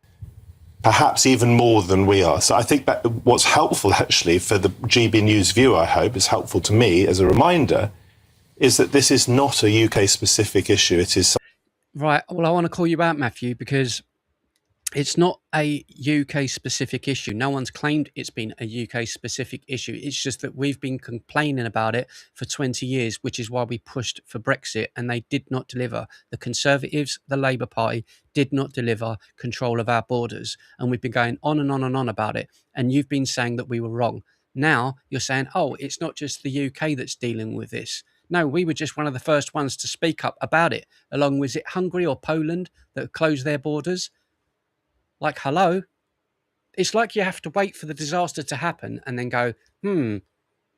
perhaps even more than we are. So I think that what's helpful, actually, for the GB News viewer, I hope, is helpful to me as a reminder, is that this is not a UK-specific issue. It is... Right. Well, I want to call you out, Matthew, because it's not a UK-specific issue. No one's claimed it's been a UK-specific issue. It's just that we've been complaining about it for 20 years, which is why we pushed for Brexit, and they did not deliver. The Conservatives, the Labour Party, did not deliver control of our borders, and we've been going on and on and on about it, and you've been saying that we were wrong. Now you're saying, oh, it's not just the UK that's dealing with this. No, we were just one of the first ones to speak up about it, along with, is it Hungary or Poland that closed their borders? Like, hello? It's like you have to wait for the disaster to happen and then go,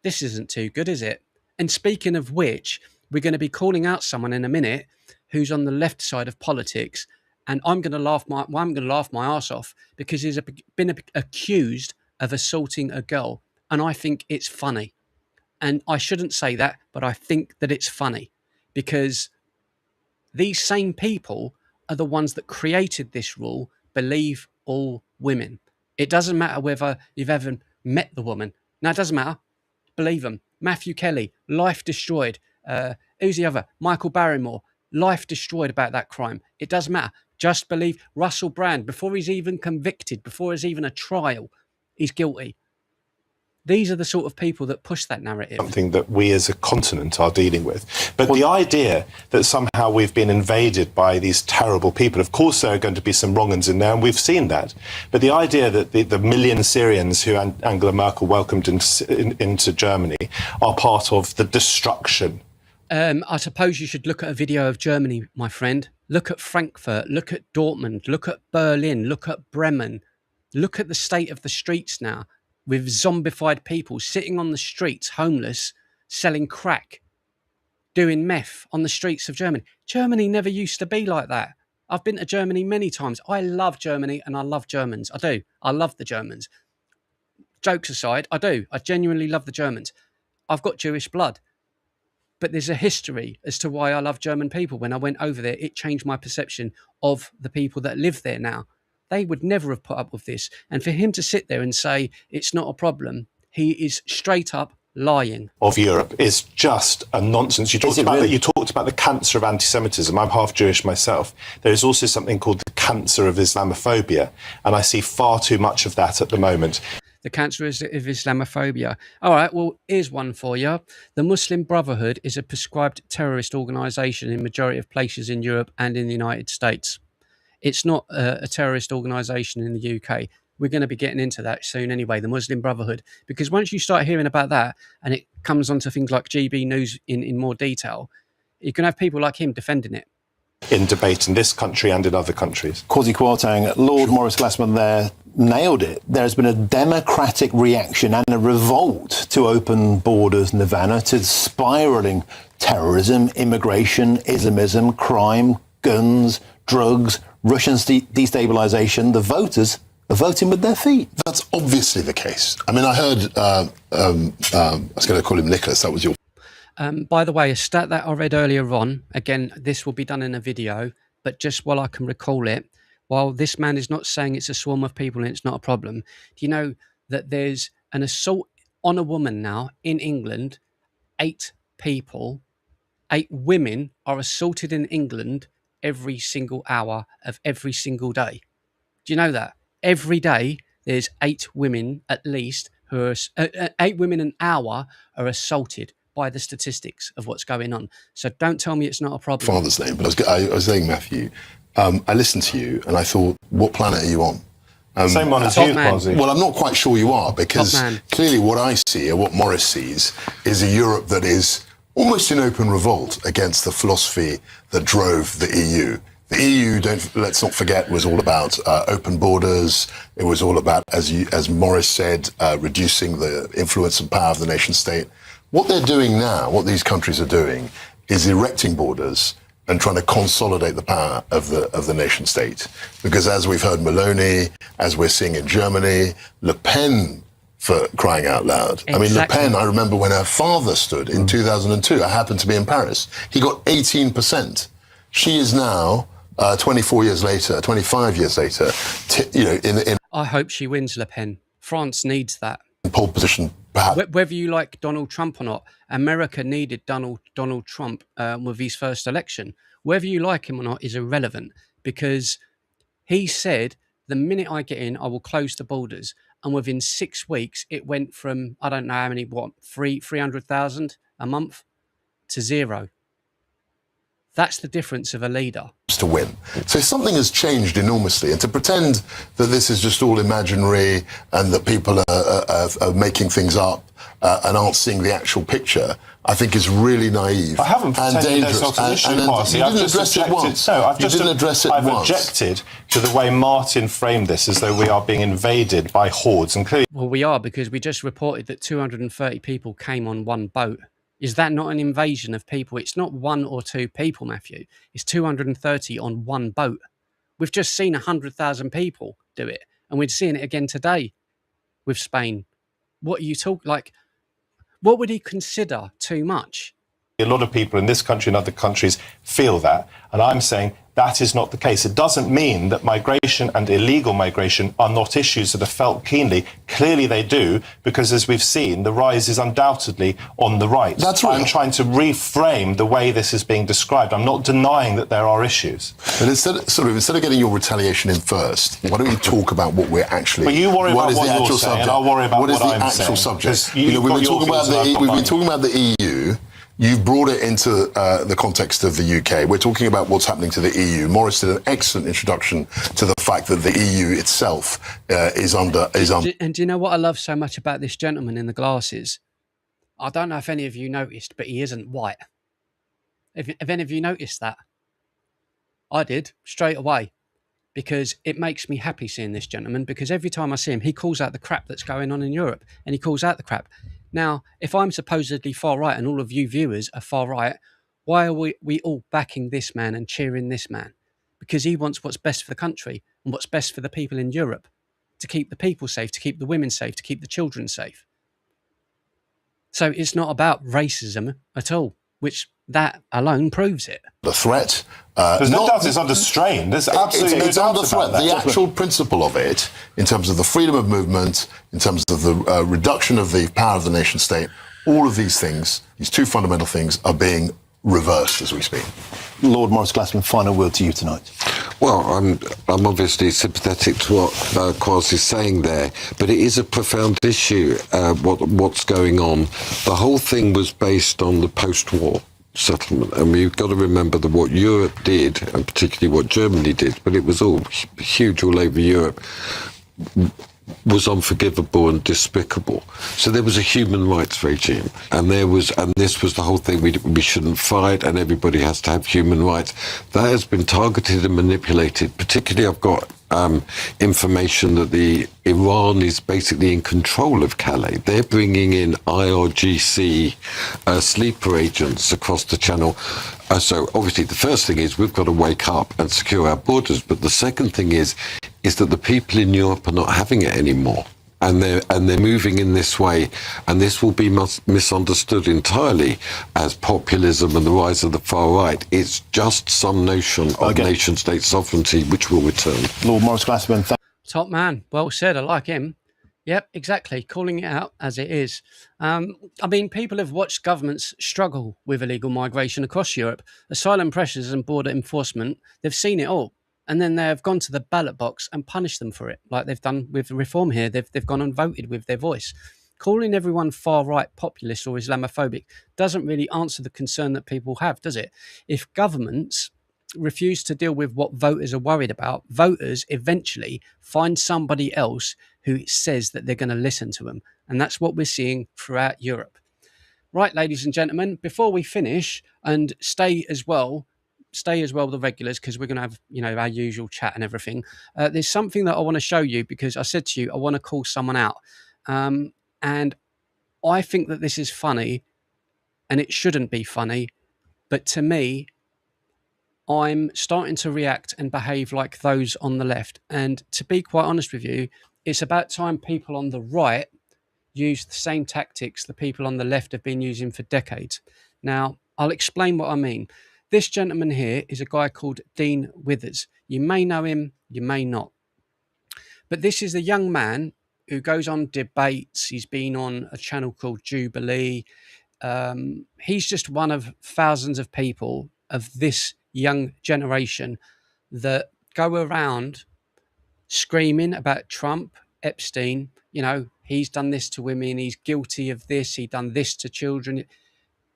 this isn't too good, is it? And speaking of which, we're going to be calling out someone in a minute who's on the left side of politics, and I'm going to laugh my arse off because he's been accused of assaulting a girl, and I think it's funny. And I shouldn't say that, but I think that it's funny because these same people are the ones that created this rule, believe all women. It doesn't matter whether you've ever met the woman. No, it doesn't matter. Believe them. Matthew Kelly, life destroyed. Who's the other? Michael Barrymore, life destroyed about that crime. It doesn't matter. Just believe Russell Brand, before he's even convicted, before there's even a trial, he's guilty. These are the sort of people that push that narrative. Something that we as a continent are dealing with. But the idea that somehow we've been invaded by these terrible people, of course there are going to be some wrong-uns in there, and we've seen that. But the idea that the million Syrians who Angela Merkel welcomed into Germany are part of the destruction I suppose you should look at a video of Germany, my friend. Look at Frankfurt, look at Dortmund, look at Berlin, look at Bremen. Look at the state of the streets now, with zombified people sitting on the streets, homeless, selling crack, doing meth on the streets of Germany. Germany never used to be like that. I've been to Germany many times. I love Germany and I love Germans. I do. I love the Germans. Jokes aside, I do. I genuinely love the Germans. I've got Jewish blood. But there's a history as to why I love German people. When I went over there, it changed my perception of the people that live there now. They would never have put up with this. And for him to sit there and say it's not a problem, he is straight up lying. Of Europe is just a nonsense. You talked about the cancer of anti-Semitism. I'm half Jewish myself. There is also something called the cancer of Islamophobia, and I see far too much of that at the moment. The cancer of Islamophobia. All right, well, here's one for you. The Muslim Brotherhood is a prescribed terrorist organisation in majority of places in Europe and in the United States. It's not a terrorist organisation in the UK. We're going to be getting into that soon anyway, the Muslim Brotherhood, because once you start hearing about that and it comes onto things like GB News in more detail, you can have people like him defending it. In debate in this country and in other countries. Kwasi Kwarteng, Lord Maurice Glassman there nailed it. There's been a democratic reaction and a revolt to open borders, Nirvana, to spiralling terrorism, immigration, Islamism, crime, guns, drugs, Russian destabilisation. The voters are voting with their feet. That's obviously the case. I mean, I heard, I was going to call him Nicholas, that was your... By the way, a stat that I read earlier on, again, this will be done in a video, but just while I can recall it, while this man is not saying it's a swarm of people and it's not a problem, do you know that there's an assault on a woman now in England? 8 women are assaulted in England every single hour of every single day. Do you know that? Every day, there's 8 women at least who are 8 women an hour are assaulted by the statistics of what's going on. So don't tell me it's not a problem. Father's name, but I was saying, Matthew, I listened to you and I thought, what planet are you on? Same one as you, Kwasi. Well, I'm not quite sure you are, because clearly what I see, or what Morris sees, is a Europe that is almost in open revolt against the philosophy that drove the EU. The EU, let's not forget, was all about open borders. It was all about, as Morris said, reducing the influence and power of the nation state. What they're doing now, what these countries are doing, is erecting borders and trying to consolidate the power of the nation state. Because as we've heard Meloni, as we're seeing in Germany, Le Pen, for crying out loud. Exactly. I mean, Le Pen, I remember when her father stood in 2002, I happened to be in Paris, he got 18%. She is now, 24 years later, 25 years later, in I hope she wins, Le Pen. France needs that. Pole position, perhaps. Whether you like Donald Trump or not, America needed Donald Trump with his first election. Whether you like him or not is irrelevant, because he said, the minute I get in, I will close the borders. And within 6 weeks, it went from, I don't know how many, 300,000 a month to 0. That's the difference of a leader. To win. So something has changed enormously, and to pretend that this is just all imaginary and that people are making things up and aren't seeing the actual picture, I think is really naive. I haven't pretended there's not an issue, Kwasi. I've just objected to the way Martin framed this as though we are being invaded by hordes, and clearly... Well, we are, because we just reported that 230 people came on one boat. Is that not an invasion of people? It's not 1 or 2 people, Matthew. It's 230 on one boat. We've just seen 100,000 people do it, and we're seeing it again today with Spain. What are you talking like? What would he consider too much? A lot of people in this country and other countries feel that, and I'm saying that is not the case. It doesn't mean that migration and illegal migration are not issues that are felt keenly. Clearly they do, because as we've seen, the rise is undoubtedly on the right. That's right. I'm trying to reframe the way this is being described. I'm not denying that there are issues. But instead of getting your retaliation in first, why don't you talk about what we're actually... Well, you worry about what you're saying, and I'll worry about what I'm saying. What is the actual subject? We've been talking about the EU. You've brought it into the context of the UK. We're talking about what's happening to the EU. Morris did an excellent introduction to the fact that the EU itself is under... And do you know what I love so much about this gentleman in the glasses? I don't know if any of you noticed, but he isn't white. Have any of you noticed that? I did straight away, because it makes me happy seeing this gentleman, because every time I see him, he calls out the crap that's going on in Europe, and he calls out the crap. Now, if I'm supposedly far right and all of you viewers are far right, why are we all backing this man and cheering this man? Because he wants what's best for the country and what's best for the people in Europe, to keep the people safe, to keep the women safe, to keep the children safe. So it's not about racism at all, which that alone proves it. The threat. There's no doubt it's under strain. There's absolutely it's no doubt under threat. about that. The actual principle of it, in terms of the freedom of movement, in terms of the reduction of the power of the nation state, all of these things, these two fundamental things, are being reversed as we speak. Lord Maurice Glassman, final word to you tonight. Well, I'm obviously sympathetic to what Kwasi is saying there, but it is a profound issue, what's going on. The whole thing was based on the post-war settlement, and we've got to remember that what Europe did, and particularly what Germany did, but it was all huge all over Europe, was unforgivable and despicable. So there was a human rights regime, and this was the whole thing. We shouldn't fight, and everybody has to have human rights. That has been targeted and manipulated. Particularly, I've got information that Iran is basically in control of Calais. They're bringing in IRGC sleeper agents across the channel. So obviously the first thing is we've got to wake up and secure our borders. But the second thing is that the people in Europe are not having it anymore. And they're moving in this way, and this will be misunderstood entirely as populism and the rise of the far right. It's just some notion of nation-state sovereignty which will return. Lord Maurice Glassman, top man, well said. I like him. Yep, exactly. Calling it out as it is. I mean, people have watched governments struggle with illegal migration across Europe, asylum pressures and border enforcement. They've seen it all. And then they have gone to the ballot box and punished them for it, like they've done with the reform here. They've gone and voted with their voice. Calling everyone far-right populist or Islamophobic doesn't really answer the concern that people have, does it? If governments refuse to deal with what voters are worried about, voters eventually find somebody else who says that they're going to listen to them. And that's what we're seeing throughout Europe. Right, ladies and gentlemen, before we finish, and stay as well, the regulars, because we're going to have, our usual chat and everything. There's something that I want to show you, because I said to you, I want to call someone out. And I think that this is funny, and it shouldn't be funny. But to me, I'm starting to react and behave like those on the left. And to be quite honest with you, it's about time people on the right use the same tactics the people on the left have been using for decades. Now, I'll explain what I mean. This gentleman here is a guy called Dean Withers. You may know him, you may not. But this is a young man who goes on debates. He's been on a channel called Jubilee. He's just one of thousands of people of this young generation that go around screaming about Trump, Epstein. He's done this to women. He's guilty of this. He done this to children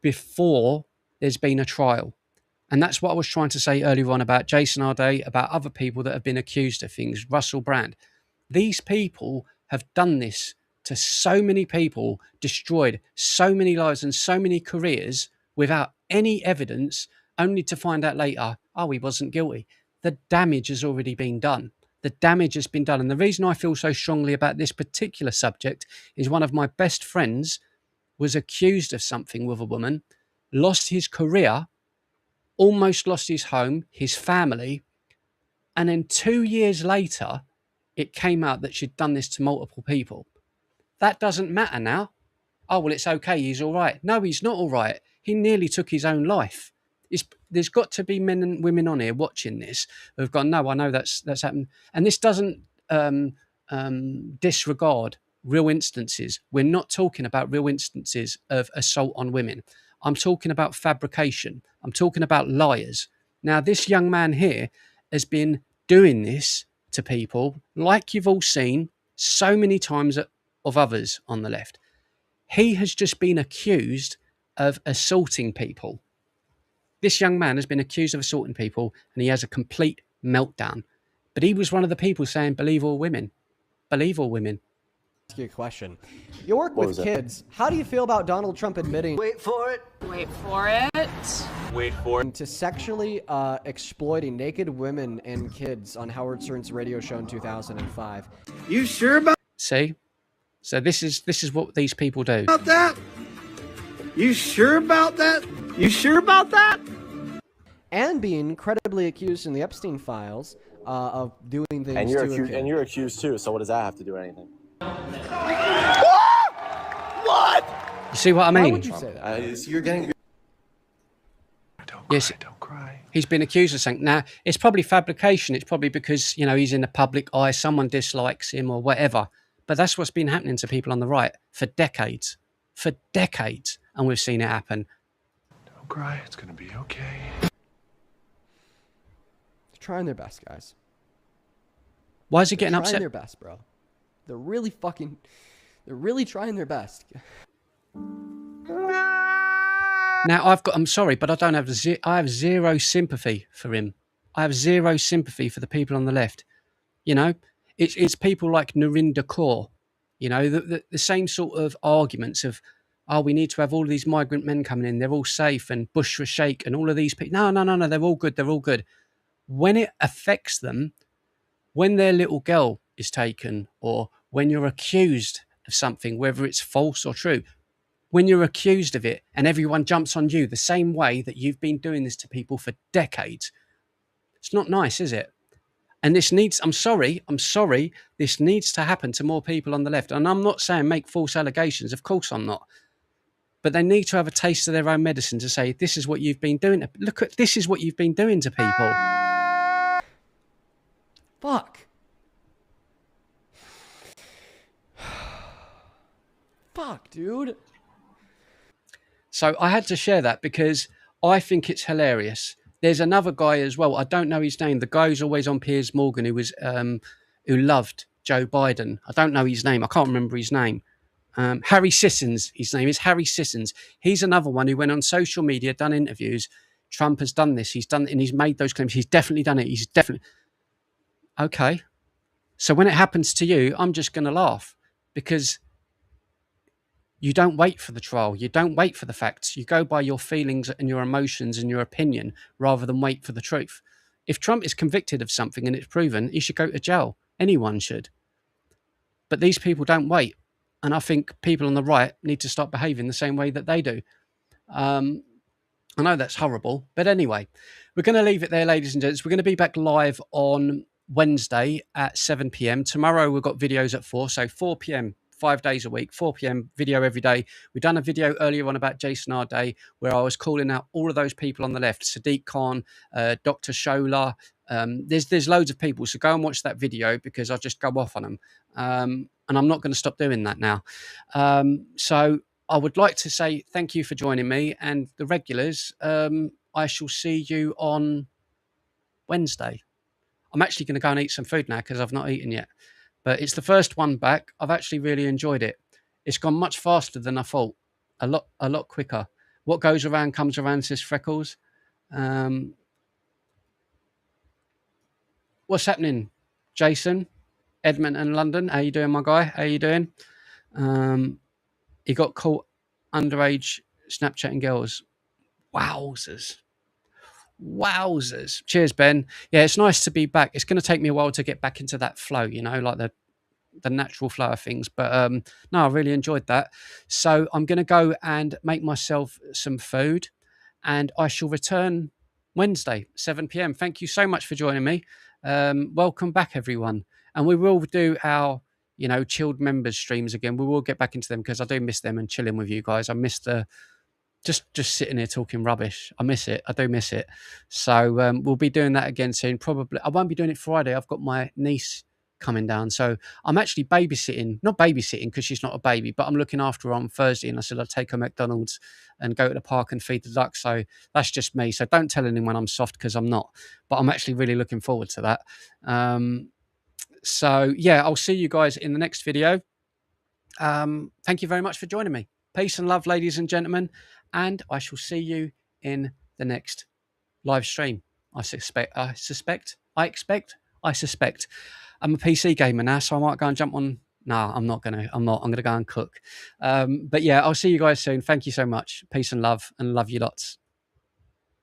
before there's been a trial. And that's what I was trying to say earlier on about Jason Arday, about other people that have been accused of things, Russell Brand. These people have done this to so many people, destroyed so many lives and so many careers without any evidence, only to find out later, oh, he wasn't guilty. The damage has already been done. The damage has been done. And the reason I feel so strongly about this particular subject is one of my best friends was accused of something with a woman, lost his career, almost lost his home, his family, and then 2 years later, it came out that she'd done this to multiple people. That doesn't matter now. Oh, well, it's okay, he's all right. No, he's not all right. He nearly took his own life. There's got to be men and women on here watching this who've gone, no, I know that's happened. And this doesn't disregard real instances. We're not talking about real instances of assault on women. I'm talking about fabrication. I'm talking about liars. Now, this young man here has been doing this to people, like you've all seen so many times of others on the left. He has just been accused of assaulting people. This young man has been accused of assaulting people, and he has a complete meltdown. But he was one of the people saying, believe all women. Believe all women. Ask you a question. You work with kids. How do you feel about Donald Trump admitting? Wait for it. Wait for it. Wait for it. To sexually exploiting naked women and kids on Howard Stern's radio show in 2005. You sure about See? So this is what these people do. that? You sure about that? You sure about that? And being credibly accused in the Epstein files of doing things And you're to a accused, kid. and you're accused too. So what does that have to do with anything? What? You see what I mean? Why would you say that? You're getting. Yes, don't cry. He's been accused of something. Now, it's probably fabrication. It's probably because, you know, he's in the public eye, someone dislikes him or whatever. But that's what's been happening to people on the right for decades. For decades. And we've seen it happen. Don't cry. It's going to be okay. They're trying their best, guys. Why is he getting They're upset? trying their best, bro. They're really trying their best. Now, I'm sorry, but I don't have, I have zero sympathy for him. I have zero sympathy for the people on the left. You know, it's people like Narinder Kaur, you know, the same sort of arguments of, oh, we need to have all of these migrant men coming in. They're all safe, and Bush for Sheikh and all of these people. No. They're all good. They're all good. When it affects them, when their little girl is taken, or when you're accused of something, whether it's false or true, when you're accused of it and everyone jumps on you the same way that you've been doing this to people for decades, it's not nice, is it? And this needs, I'm sorry, this needs to happen to more people on the left. And I'm not saying make false allegations. Of course I'm not. But they need to have a taste of their own medicine to say, this is what you've been doing. This is what you've been doing to people. Fuck. Fuck, dude. So I had to share that because I think it's hilarious. There's another guy as well. I don't know his name. The guy who's always on Piers Morgan, who loved Joe Biden. I don't know his name. I can't remember his name. Harry Sissons. His name is Harry Sissons. He's another one who went on social media, done interviews. Trump has done this. He's done it, and he's made those claims. He's definitely done it. He's definitely okay. So when it happens to you, I'm just going to laugh because you don't wait for the trial. You don't wait for the facts. You go by your feelings and your emotions and your opinion rather than wait for the truth. If Trump is convicted of something and it's proven, he should go to jail. Anyone should. But these people don't wait. And I think people on the right need to stop behaving the same way that they do. I know that's horrible. But anyway, we're going to leave it there, ladies and gents. We're going to be back live on Wednesday at 7 p.m. Tomorrow we've got videos at 4. So 4 p.m. 5 days a week, 4 p.m. video every day. We've done a video earlier on about Jason Arday where I was calling out all of those people on the left, Sadiq Khan, Dr. Shola. There's loads of people. So go and watch that video because I just go off on them. And I'm not going to stop doing that now. So I would like to say thank you for joining me, and the regulars, I shall see you on Wednesday. I'm actually going to go and eat some food now because I've not eaten yet. But it's the first one back. I've actually really enjoyed it. It's gone much faster than I thought. A lot quicker. What goes around comes around, says Freckles. What's happening, Jason? Edmonton, London. How you doing, my guy? How you doing? He got caught underage Snapchatting girls. Wowzers. Cheers, Ben. Yeah, it's nice to be back. It's going to take me a while to get back into that flow, you know, like the natural flow of things. But no, I really enjoyed that. So I'm going to go and make myself some food, and I shall return Wednesday, 7 p.m. Thank you so much for joining me. Welcome back, everyone. And we will do our, you know, chilled members streams again. We will get back into them because I do miss them and chilling with you guys. I miss the just sitting here talking rubbish. I miss it. I do miss it. So we'll be doing that again soon. Probably I won't be doing it Friday. I've got my niece coming down, so I'm actually not babysitting because she's not a baby, but I'm looking after her on Thursday, and I said I'd take her McDonald's and go to the park and feed the ducks. So that's just me. So don't tell anyone I'm soft because I'm not, but I'm actually really looking forward to that. So yeah, I'll see you guys in the next video. Thank you very much for joining me. Peace and love, ladies and gentlemen, and I shall see you in the next live stream. I expect. I'm a PC gamer now, so I might go and jump on No, I'm not gonna. I'm gonna go and cook. But yeah, I'll see you guys soon. Thank you so much. Peace and love you lots.